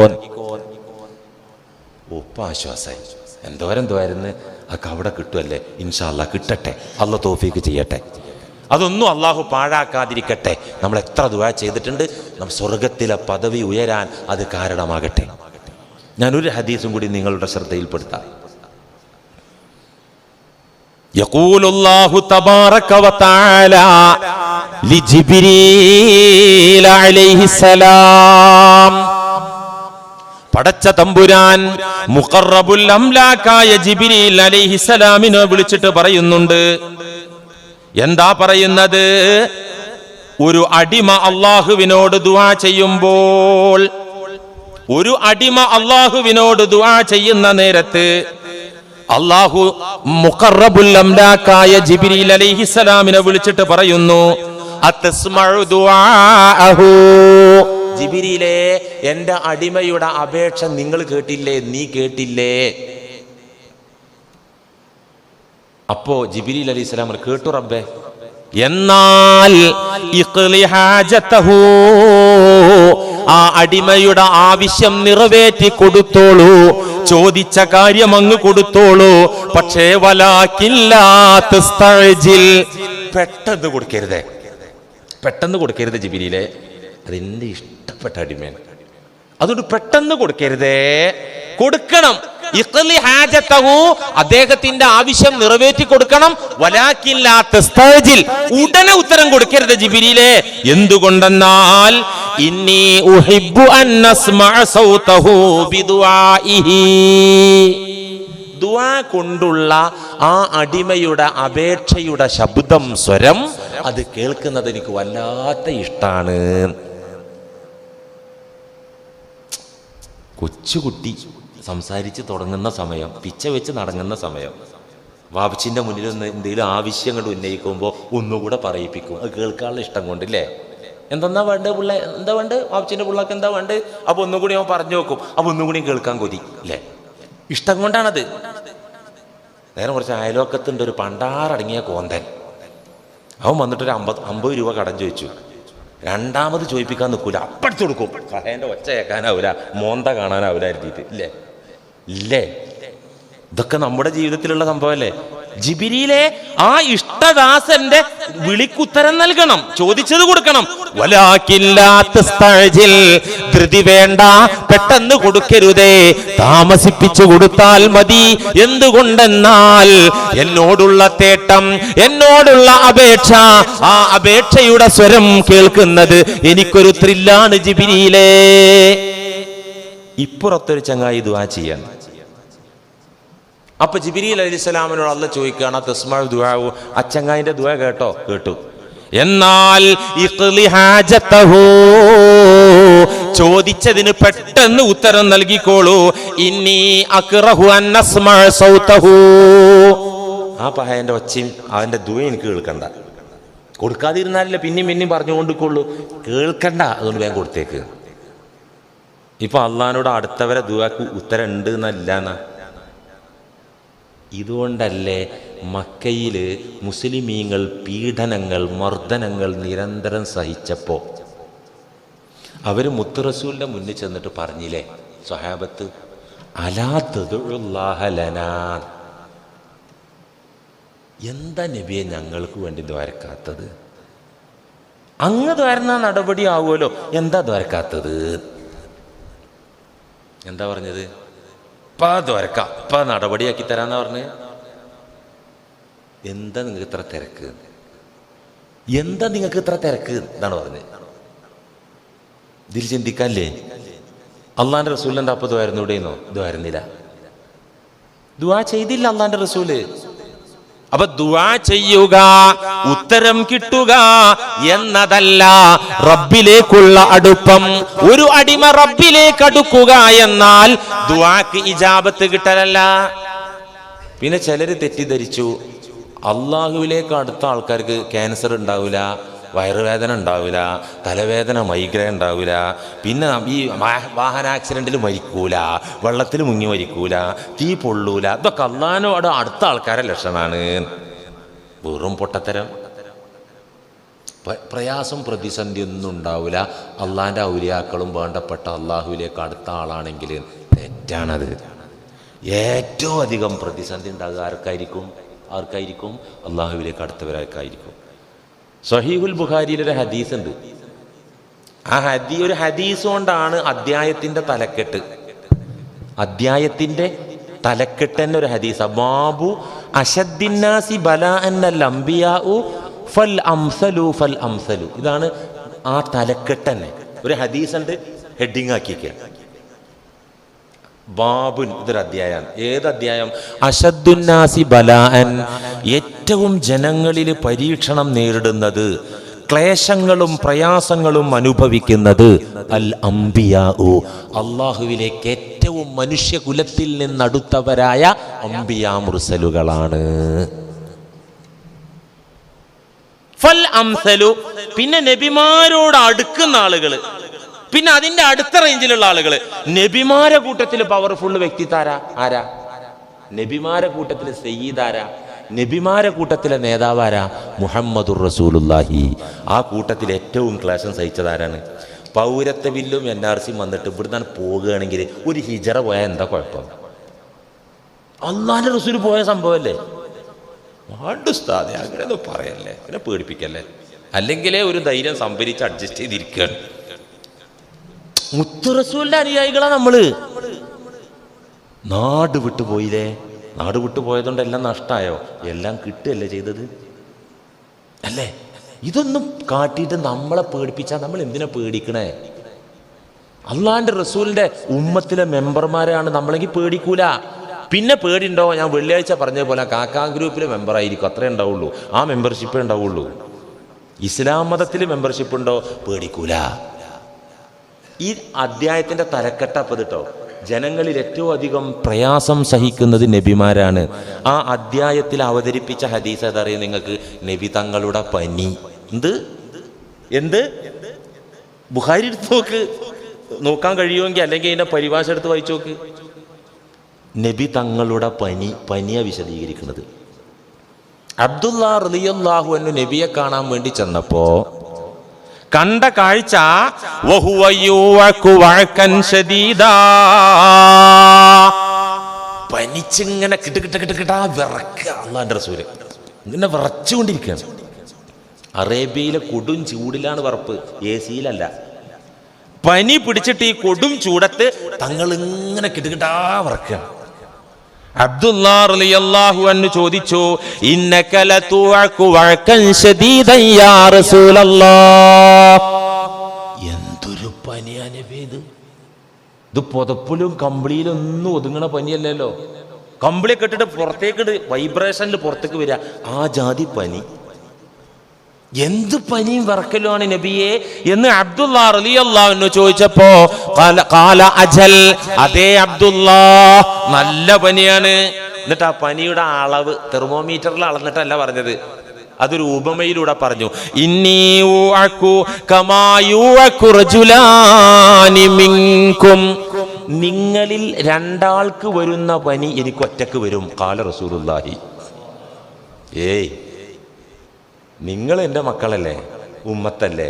ആശ്വാസമായി. എന്തോരെന്തോരുന്ന് അതൊക്കെ അവിടെ കിട്ടുമല്ലേ, ഇൻഷാ അല്ലാഹ് കിട്ടട്ടെ, അല്ലാഹ് തൗഫീക്ക് ചെയ്യട്ടെ. അതൊന്നും അള്ളാഹു പാഴാക്കാതിരിക്കട്ടെ. നമ്മൾ എത്ര ദുആ ചെയ്തിട്ടുണ്ട്, നമ്മൾ സ്വർഗത്തിലെ പദവി ഉയരാൻ അത് കാരണമാകട്ടെ. ഞാനൊരു ഹദീസും കൂടി നിങ്ങളുടെ ശ്രദ്ധയിൽപ്പെടുത്താം. യഖൂലുല്ലാഹു തബാറക വതആല ലിജിബ്രീൽ അലൈഹിസ്സലാം. പടച്ച തമ്പുരാൻ മുഖറബുൽ അംലാക്കായ ജിബ്രീൽ അലൈഹിസ്സലാമിനെ വിളിച്ചിട്ട് പറയുന്നുണ്ട്. എന്താ പറയുന്നത്? ഒരു അടിമ അള്ളാഹുവിനോട് ദുആ ചെയ്യുമ്പോൾ, ഒരു അടിമ അള്ളാഹുവിനോട് ദുആ ചെയ്യുന്ന നേരത്ത് അള്ളാഹു മുഖറബുൽ അംലാക്കായ ജിബ്രീൽ അലൈഹിസ്സലാമിനെ വിളിച്ചിട്ട് പറയുന്നു, അത്സ്മഉ ദുആഅഹു. ജിബ്രീലേ, എന്റെ അടിമയുടെ അപേക്ഷ നിങ്ങൾ കേട്ടില്ലേ, നീ കേട്ടില്ലേ? അപ്പോ ജിബ്രീൽ അലൈഹിസ്സലാം കേട്ടു റബ്ബേ. എന്നാൽ ഇഖ്ലി ഹാജതഹു, ആ അടിമയുടെ ആവശ്യം നിറവേറ്റി കൊടുത്തോളൂ, ചോദിച്ച കാര്യം അങ്ങ് കൊടുത്തോളൂ. പക്ഷേ വലാകിൻ ലാ തസ്തഅജിൽ, പെട്ടെന്ന് കൊടുക്കരുതേ, പെട്ടെന്ന് കൊടുക്കരുത് ജിബ്രീലേ, അതെന്റെ ഇഷ്ടപ്പെട്ട അടിമയാണ്, അതുകൊണ്ട് പെട്ടെന്ന് കൊടുക്കരുതേ, കൊടുക്കണം. ഇഖ്ലി ഹാജതഹു, അദ്ദേഹത്തിന്റെ ആവശ്യം നിറവേറ്റി കൊടുക്കണം. വലാകിൻ ലാ തസ്തഅജിൽ, ഉടനെ ഉത്തരം കൊടുക്കരുത് ജിബ്രീലേ. എന്തുകൊണ്ടെന്നാൽ ഇന്നി ഉഹിബ്ബു അൻ അസ്മഅ സൗതഹു ബിദുആഇഹി, ദുആ കൊണ്ടുള്ള ആ അടിമയുടെ അപേക്ഷയുടെ ശബ്ദം, സ്വരം, അത് കേൾക്കുന്നത് എനിക്ക് വല്ലാത്ത ഇഷ്ടാണ്. കൊച്ചുകുട്ടി സംസാരിച്ച് തുടങ്ങുന്ന സമയം, പിച്ച വെച്ച് നടങ്ങുന്ന സമയം, വാപ്പച്ചിന്റെ മുന്നിൽ നിന്ന് എന്തെങ്കിലും ആവശ്യങ്ങൾ ഉന്നയിക്കുമ്പോൾ ഒന്നുകൂടെ പറയിപ്പിക്കും, അത് കേൾക്കാനുള്ള ഇഷ്ടം കൊണ്ടില്ലേ. എന്തെന്നാ വേണ്ടത് പിള്ളേ, എന്താ വേണ്ടത്, വാപ്പച്ചിന്റെ പിള്ളേർക്ക് എന്താ വേണ്ടത്, അപ്പൊ ഒന്നുകൂടി അവൻ പറഞ്ഞു നോക്കും, അപ്പൊ ഒന്നുകൂടി കേൾക്കാൻ കൊതി അല്ലേ, ഇഷ്ടം കൊണ്ടാണത്. നേരെ കുറച്ച് അയലോക്കത്തുണ്ട് ഒരു പണ്ടാറടങ്ങിയ കോന്തൻ, അവൻ വന്നിട്ടൊരു 50 രൂപ കടം ചോദിച്ചു. രണ്ടാമത് ചോദിപ്പിക്കാൻ നിൽക്കൂല, അപ്പടുത്ത് കൊടുക്കും. കടേൻ്റെ ഒച്ച കേൾക്കാനാവില്ല, മോന്ത കാണാനാവില്ല എഴുതിയിട്ട് ഇല്ലേ ഇല്ലേ. ഇതൊക്കെ നമ്മുടെ ജീവിതത്തിലുള്ള സംഭവമല്ലേ. ജിബ്രീലേ, ആ ഇഷ്ടദാസന്റെ വിളിക്കുത്തരം നൽകണം, ചോദിച്ചത് കൊടുക്കണം. വലാകിൻ ലാ തസ്തഅജിൽ, ധൃതി വേണ്ട, പെട്ടെന്ന് കൊടുക്കരുതേ, താമസിപ്പിച്ചു കൊടുത്താൽ മതി. എന്തുകൊണ്ടെന്നാൽ എന്നോടുള്ള തേട്ടം, എന്നോടുള്ള അപേക്ഷ, ആ അപേക്ഷയുടെ സ്വരം കേൾക്കുന്നത് എനിക്കൊരു ത്രില്ലാണ് ജിബ്രീലേ. ഇപ്പുറത്തൊരു ചങ്ങായി ദുആ ചെയ്യാൻ. അപ്പൊ ജിബ്രീൽ അലൈഹിസ്സലാമിനോട് അല്ലാഹ് ചോദിക്കുകയാണ്, തസ്മഉ ദുആഉ, അച്ചങ്ങായിന്റെ ദുആ കേട്ടോ? കേട്ടു. എന്നാൽ ഇഖ്ലി ഹാജതഹു, ചോദിച്ചതിന് പെട്ടെന്ന് ഉത്തരം നൽകിക്കോളൂ. ഇന്നി അക്റഹു അൻ അസ്മഅ സൗതഹു, ആ പഹയന്റെ ഒച്ചയും അവന്റെ ദുആ എനിക്ക് കേൾക്കണ്ട. കൊടുക്കാതിരുന്നാലല്ലേ പിന്നെയും പറഞ്ഞുകൊണ്ടിരിക്കുള്ളൂ, കേൾക്കണ്ട, അതുകൊണ്ട് വേഗം കൊടുത്തേക്ക്. ഇപ്പൊ അള്ളാഹിനോട് അടുത്തവരെ ദുആക്ക് ഉത്തരം ഉണ്ട് എന്നല്ല. ഇതുകൊണ്ടല്ലേ മക്കയില് മുസ്ലിമീങ്ങൾ പീഡനങ്ങൾ, മർദ്ദനങ്ങൾ നിരന്തരം സഹിച്ചപ്പോ അവര് മുത്ത് റസൂലിന്റെ മുന്നിൽ ചെന്നിട്ട് പറഞ്ഞില്ലേ സ്വഹാബത്ത്, അലാ തദുല്ലാഹ ലനാ, എന്താ നബിയെ ഞങ്ങൾക്ക് വേണ്ടി ദ്വാരക്കാത്തത്? അങ്ങ് ദ്വാരുന്ന നടപടി ആവുമല്ലോ, എന്താ ദ്വാരക്കാത്തത്? എന്താ പറഞ്ഞത്? ദ്വാരക്ക നടപടിയാക്കി തരാന്നാ പറഞ്ഞ്. എന്താ നിങ്ങൾക്ക് ഇത്ര തിരക്ക്, എന്താ നിങ്ങൾക്ക് ഇത്ര തിരക്ക് എന്നാണ് പറഞ്ഞത്. ഇതിൽ ചിന്തിക്കാല്ലേ? അള്ളാന്റെ റസൂലിന്റെ അപ്പൊ ദ്വാരുന്നു ഇവിടെയെന്നോ? ദ്വാരുന്നില്ല, ദുആ ചെയ്തില്ല അള്ളാന്റെ റസൂല്. അപ്പൊ ദുആ ചെയ്യുക, ഉത്തരം കിട്ടുക എന്നതല്ല റബ്ബിലേക്കുള്ള അടുപ്പം. ഒരു അടിമ റബ്ബിലേക്ക് അടുക്കുക എന്നാൽ ദുആക്ക് ഇജാബത്ത് കിട്ടലല്ല. പിന്നെ ചിലര് തെറ്റിദ്ധരിച്ചു, അള്ളാഹുവിലേക്ക് അടുത്ത ആൾക്കാർക്ക് ക്യാൻസർ ഉണ്ടാവില്ല, വയറുവേദന ഉണ്ടാവില്ല, തലവേദന മൈഗ്രെയിൻ ഉണ്ടാവില്ല, പിന്നെ ഈ വാഹന ആക്സിഡൻറ്റിൽ മരിക്കൂല, വെള്ളത്തിൽ മുങ്ങി മരിക്കൂല, തീ പൊള്ളൂല. ഇതൊക്കെ അള്ളാഹിനോട് അടുത്ത ആൾക്കാരെ ലക്ഷണമാണ്. വെറും പൊട്ടത്തരം. പ്രയാസം പ്രതിസന്ധി ഒന്നും ഉണ്ടാവില്ല. അള്ളാഹിൻ്റെ ഔലിയാക്കളും വേണ്ടപ്പെട്ട അള്ളാഹുവിലേക്ക് അടുത്ത ആളാണെങ്കിൽ തെറ്റാണത്. ഏറ്റവും അധികം പ്രതിസന്ധി ഉണ്ടാകുക ആർക്കായിരിക്കും? അള്ളാഹുവിലേക്ക് അടുത്തവരായിരിക്കും. സഹീഹുൽ ബുഖാരിയിലൊരു ഹദീസ് ഉണ്ട്. ആ ഒരു ഹദീസ് കൊണ്ടാണ് അദ്ധ്യായത്തിൻ്റെ തലക്കെട്ട് തന്നെ ഒരു ഹദീസ്. ബാബു അശദ്ദിന്നാസി ബലാഅന്നൽ അംബിയാഉ ഫൽ അംസലു. ഇതാണ് ആ തലക്കെട്ട് തന്നെ. ഒരു ഹദീസ് ഉണ്ട്, ഹെഡിങ് ആക്കിയിരിക്കുക. ബാബുൻ, ഇതൊരു അധ്യായമാണ്. ഏത് അധ്യായം? അശദ്ദുന്നാസി ബലാഅൻ, ഏറ്റവും ജനങ്ങളിൽ പരീക്ഷണം നേരിടുന്നത്, ക്ലേശങ്ങളും പ്രയാസങ്ങളും അനുഭവിക്കുന്നത് അൽ അംബിയാഉ, അള്ളാഹുവിലേക്ക് ഏറ്റവും മനുഷ്യകുലത്തിൽ നിന്നടുത്തവരായ അംബിയാ മുർസലുകളാണ്. ഫൽ അംസലു, പിന്നെ നബിമാരോട് അടുക്കുന്ന ആളുകൾ, പിന്നെ അതിന്റെ അടുത്ത റേഞ്ചിലുള്ള ആളുകൾ. നബിമാരെ കൂട്ടത്തിൽ പവർഫുൾ വ്യക്തി ആരാ? നബിമാരെ കൂട്ടത്തിൽ സയ്യിദ് ആരാ? നബിമാരെ കൂട്ടത്തിലെ നേതാവാരാ? മുഹമ്മദുർ റസൂലുള്ളാഹി. ആ കൂട്ടത്തിൽ ഏറ്റവും ക്ലേശം സഹിച്ചതാരാണ്? പൗരത്വ ബില്ലും NRC വന്നിട്ട് ഇവിടുന്ന് പോകുകയാണെങ്കിൽ ഒരു ഹിജറ പോയാൽ എന്താ കുഴപ്പം? അള്ളാഹിന്റെ റസൂൽ പോയ സംഭവമല്ലേ? അങ്ങനെ പറയല്ലേ, അങ്ങനെ പേടിപ്പിക്കല്ലേ. അല്ലെങ്കിലേ ഒരു ധൈര്യം സംഭരിച്ച് അഡ്ജസ്റ്റ് ചെയ്തിരിക്കുകയാണ്. മുത്തു റസൂലിന്റെ അനുയായികളാ നമ്മള്. നാട് വിട്ടുപോയില്ലേ? നാട് വിട്ടുപോയതുകൊണ്ട് എല്ലാം നഷ്ടമായോ? എല്ലാം കിട്ടുകയല്ലേ ചെയ്തത് അല്ലേ? ഇതൊന്നും കാട്ടിയിട്ട് നമ്മളെ പേടിപ്പിച്ചാൽ നമ്മൾ എന്തിനാ പേടിക്കണേ? അള്ളാഹിന്റെ റസൂലിന്റെ ഉമ്മത്തിലെ മെമ്പർമാരാണ് നമ്മളെങ്കിൽ പേടിക്കൂല. പിന്നെ പേടിയുണ്ടോ? ഞാൻ വെള്ളിയാഴ്ച പറഞ്ഞ പോലെ കാക്കാ ഗ്രൂപ്പിലെ മെമ്പറായിരിക്കും, അത്രേ ഉണ്ടാവുള്ളൂ. ആ മെമ്പർഷിപ്പേ ഉണ്ടാവുള്ളൂ. ഇസ്ലാം മതത്തിൽ മെമ്പർഷിപ്പ് ഉണ്ടോ? പേടിക്കൂല. ഈ അധ്യായത്തിന്റെ തലക്കെട്ടപ്പത് കേട്ടോ. ജനങ്ങളിൽ ഏറ്റവും അധികം പ്രയാസം സഹിക്കുന്നത് നബിമാരാണ്. ആ അധ്യായത്തിൽ അവതരിപ്പിച്ച ഹദീസ് അതറിയാം നിങ്ങൾക്ക്? നബി തങ്ങളുടെ പനി. എന്ത് ബുഖാരി എടുത്ത് നോക്കാൻ കഴിയുമെങ്കിൽ, അല്ലെങ്കിൽ അതിന്റെ പരിഭാഷ എടുത്ത് വായിച്ചു നോക്ക്. നബി തങ്ങളുടെ പനിയെ വിശദീകരിക്കുന്നത്. അബ്ദുല്ലാ റളിയല്ലാഹു അൻഹു നബിയെ കാണാൻ വേണ്ടി ചെന്നപ്പോ കണ്ട കാഴ്ച പനിച്ചിങ്ങനെ കിട്ടാ വിറക്കുക. അള്ളാന്റെ റസൂല് ഇങ്ങനെ വിറച്ചുകൊണ്ടിരിക്കുകയാണ്. അറേബ്യയിലെ കൊടും ചൂടിലാണ് വിറപ്പ്, AC-യിലല്ല. പനി പിടിച്ചിട്ട് ഈ കൊടും ചൂടത്ത് തങ്ങൾ ഇങ്ങനെ കിട്ടാ വിറക്കുക. അബ്ദുല്ലാ റളിയല്ലാഹു അൻഹു ചോദിച്ചു, ഇന്നക ലതുഅകു വഅകൻ ശദീദൻ യാ റസൂലല്ലാഹ്. എന്തൊരു പനിയാ നബി ഇത് പുതപ്പിലും കമ്പിളിയിലും ഒന്നും ഒതുങ്ങണ പനിയല്ലല്ലോ. കമ്പിളി കെട്ടിട്ട് പുറത്തേക്ക് വൈബ്രേഷനിൽ പുറത്തേക്ക് വരിക, ആ ജാതി പനി. എന്ത് പനിയും വിറക്കലുമാണ് നബിയെ എന്ന് അബ്ദുല്ലാ റളിയല്ലാഹു അൻഹു ചോദിച്ചപ്പോ ഖാല അജൽ, അതേ അബ്ദുല്ലാ, നല്ല പനിയാണ്. എന്നിട്ട് ആ പനിയുടെ അളവ് തെർമോമീറ്ററിൽ അളന്നിട്ടല്ല പറഞ്ഞത്, അതൊരു ഉപമയിലൂടെ പറഞ്ഞു. ഇന്നി ഉഅകു കമാ യുഅകു റജുലാനി മിൻകും, നിങ്ങളിൽ രണ്ടാൾക്ക് വരുന്ന പനി എനിക്ക് ഒറ്റക്ക് വരും. ഖാല റസൂലുള്ളാഹി, നിങ്ങൾ എൻ്റെ മക്കളല്ലേ, ഉമ്മത്തല്ലേ,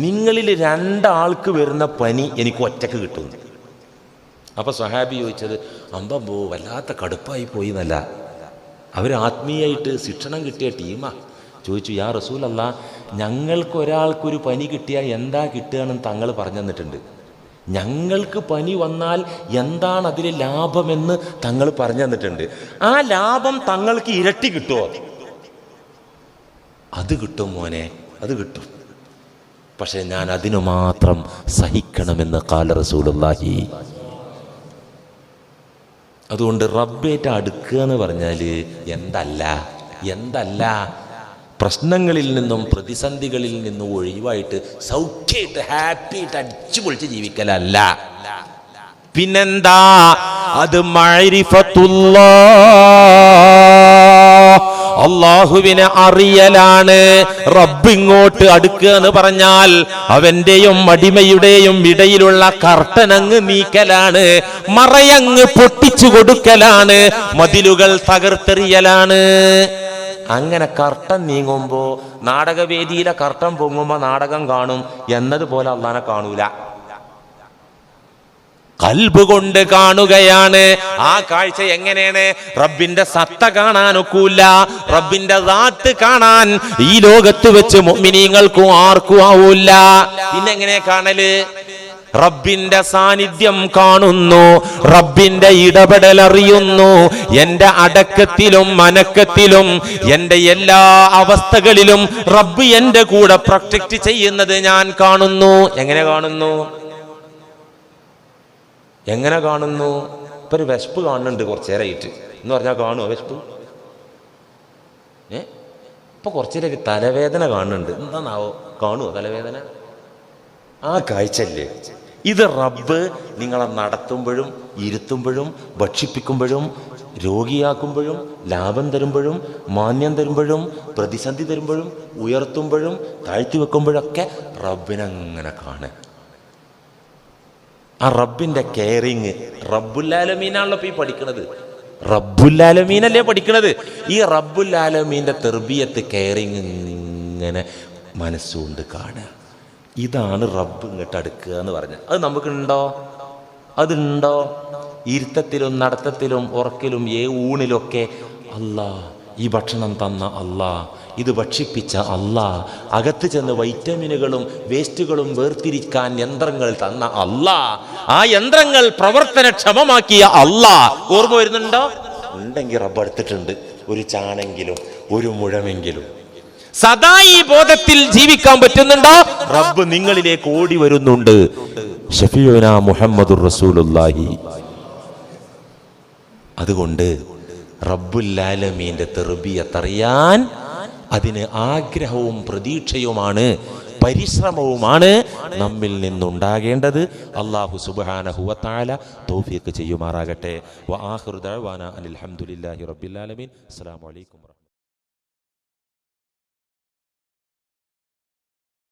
നിങ്ങളിൽ രണ്ടാൾക്ക് വരുന്ന പനി എനിക്ക് ഒറ്റക്ക് കിട്ടും. അപ്പൊ സ്വഹാബി ചോദിച്ചത്, അമ്പോ വല്ലാത്ത കടുപ്പായി പോയി എന്നല്ല, അവർ ആത്മീയമായിട്ട് ശിക്ഷണം കിട്ടിയ ടീമാ. ചോദിച്ചു, യാ റസൂലല്ലാ, ഞങ്ങൾക്ക് ഒരാൾക്കൊരു പനി കിട്ടിയാൽ എന്താ കിട്ടുകയെന്ന് തങ്ങൾ പറഞ്ഞു തന്നിട്ടുണ്ട്. ഞങ്ങൾക്ക് പനി വന്നാൽ എന്താണ് അതിലെ ലാഭമെന്ന് തങ്ങൾ പറഞ്ഞു തന്നിട്ടുണ്ട്. ആ ലാഭം തങ്ങൾക്ക് ഇരട്ടി കിട്ടുമോ? അത് കിട്ടും മോനെ, അത് കിട്ടും. പക്ഷെ ഞാൻ അതിനു മാത്രം സഹിക്കണമെന്ന് ഖാല റസൂലുള്ളാഹി. അതുകൊണ്ട് റബ്ബേറ്റ് അടുക്കുക എന്ന് പറഞ്ഞാൽ എന്തല്ല പ്രശ്നങ്ങളിൽ നിന്നും പ്രതിസന്ധികളിൽ നിന്നും ഒഴിവായിട്ട് സൗഖ്യമായിട്ട് ഹാപ്പിയായിട്ട് അടിച്ചുപൊളിച്ച് ജീവിക്കലല്ല. പിന്നെന്താ? അത് മഅരിഫത്തുല്ലാഹ്, അള്ളാഹുവിനെ അറിയലാണ്. റബ്ബ് ഇങ്ങോട്ട് അടുക്കുക എന്ന് പറഞ്ഞാൽ അവന്റെയും അടിമയുടെയും ഇടയിലുള്ള കർട്ടനങ്ങ് നീക്കലാണ്, മറയങ്ങ് പൊട്ടിച്ചു കൊടുക്കലാണ്, മതിലുകൾ തകർത്തെറിയലാണ്. അങ്ങനെ കർട്ടൻ നീങ്ങുമ്പോ നാടകവേദിയിലെ കർട്ടൻ പൊങ്ങുമ്പോ നാടകം കാണും എന്നതുപോലെ അള്ളാനെ കാണൂല, ഖൽബ് കൊണ്ട് കാണുകയാണ്. ആ കാഴ്ച എങ്ങനെയാണ്? റബ്ബിന്റെ സത്ത കാണാനൊക്കൂല, റബ്ബിന്റെ ദാത്ത് കാണാൻ ഈ ലോകത്ത് വെച്ച് മുഅ്മിനീങ്ങൾക്കും ആർക്കും ആവൂല. പിന്നെ എങ്ങനെ കാണല്? റബ്ബിന്റെ സാന്നിധ്യം കാണുന്നു, റബ്ബിന്റെ ഇടപെടൽ അറിയുന്നു. എന്റെ അടക്കത്തിലും അനക്കത്തിലും എന്റെ എല്ലാ അവസ്ഥകളിലും റബ്ബ് എന്റെ കൂടെ പ്രൊട്ടക്ട് ചെയ്യുന്നത് ഞാൻ കാണുന്നു. എങ്ങനെ കാണുന്നു? എങ്ങനെ കാണുന്നു? ഇപ്പൊ ഒരു വിശപ്പ് കാണുന്നുണ്ട് കുറച്ചേരായിട്ട് എന്ന് പറഞ്ഞാൽ കാണുമോ വിശപ്പ്? ഇപ്പൊ കുറച്ചേരൊക്കെ തലവേദന കാണുന്നുണ്ട്, എന്താണാവോ? കാണുമോ തലവേദന? ആ കാഴ്ചല്ലേ ഇത്? റബ്ബ് നിങ്ങളെ നടത്തുമ്പോഴും ഇരുത്തുമ്പോഴും ഭക്ഷിപ്പിക്കുമ്പോഴും രോഗിയാക്കുമ്പോഴും ലാഭം തരുമ്പോഴും മാന്യം തരുമ്പോഴും പ്രതിസന്ധി തരുമ്പോഴും ഉയർത്തുമ്പോഴും താഴ്ത്തി വെക്കുമ്പോഴൊക്കെ റബ്ബിനങ്ങനെ കാണുക. ആ റബ്ബിന്റെ കെയറിങ് റബ്ബുൽ-ആലമീനാണല്ലോ ഇപ്പൊ ഈ പഠിക്കണത്. റബ്ബുൽ-ആലമീനല്ലേ പഠിക്കണത്. ഈ റബ്ബുൽ-ആലമീന്റെ തെർബിയത്ത് കെയറിങ് ഇങ്ങനെ മനസ്സുകൊണ്ട് കാണുക. ഇതാണ് റബ്ബ് ഇങ്ങോട്ട് അടുക്കുക എന്ന് പറഞ്ഞത്. അത് നമുക്കുണ്ടോ? അതുണ്ടോ? ഇരുത്തത്തിലും നടത്തത്തിലും ഉറക്കിലും ഊണിലൊക്കെ അല്ലാ, ഈ ഭക്ഷണം തന്ന അല്ലാ, ഇത് ഭക്ഷിപ്പിച്ച അല്ലാ, അകത്ത് ചെന്ന് വൈറ്റമിനുകളും വേസ്റ്റുകളും വേർതിരിക്കാൻ യന്ത്രങ്ങൾ തന്ന അല്ലാ, ആ യന്ത്രങ്ങൾ പ്രവർത്തനക്ഷമമാക്കിയ അല്ലാ ഓർമ്മ വരുന്നുണ്ടോ? ഉണ്ടെങ്കിൽ റബ്ബ് അടുത്തിട്ടുണ്ട്, ഒരു ചാണെങ്കിലും ഒരു മുഴമെങ്കിലും. സദാ ഈ ബോധത്തിൽ ജീവിക്കാൻ പറ്റുന്നുണ്ടോ? റബ്ബ് നിങ്ങളിലേക്ക് ഓടി വരുന്നുണ്ട്. ഷഫീഉനാ മുഹമ്മദുർ റസൂലുള്ളാഹി. അതുകൊണ്ട് റബ്ബുൽ-ആലമീന്റെ തർബിയത്ത് അറിയാൻ അതിന് ആഗ്രഹവും പ്രതീക്ഷയുമാണ് പരിശ്രമവുമാണ് നമ്മിൽ നിന്നുണ്ടാകേണ്ടത്. അല്ലാഹു സുബ്ഹാനഹു വ തആല തൗഫീഖ് ചെയ്യുമാറാകട്ടെ. വ ആഖിറു ദഅവാനാ അനിൽ ഹംദുലില്ലാഹി റബ്ബിൽ ആലമീൻ. അസ്സലാമു അലൈക്കും.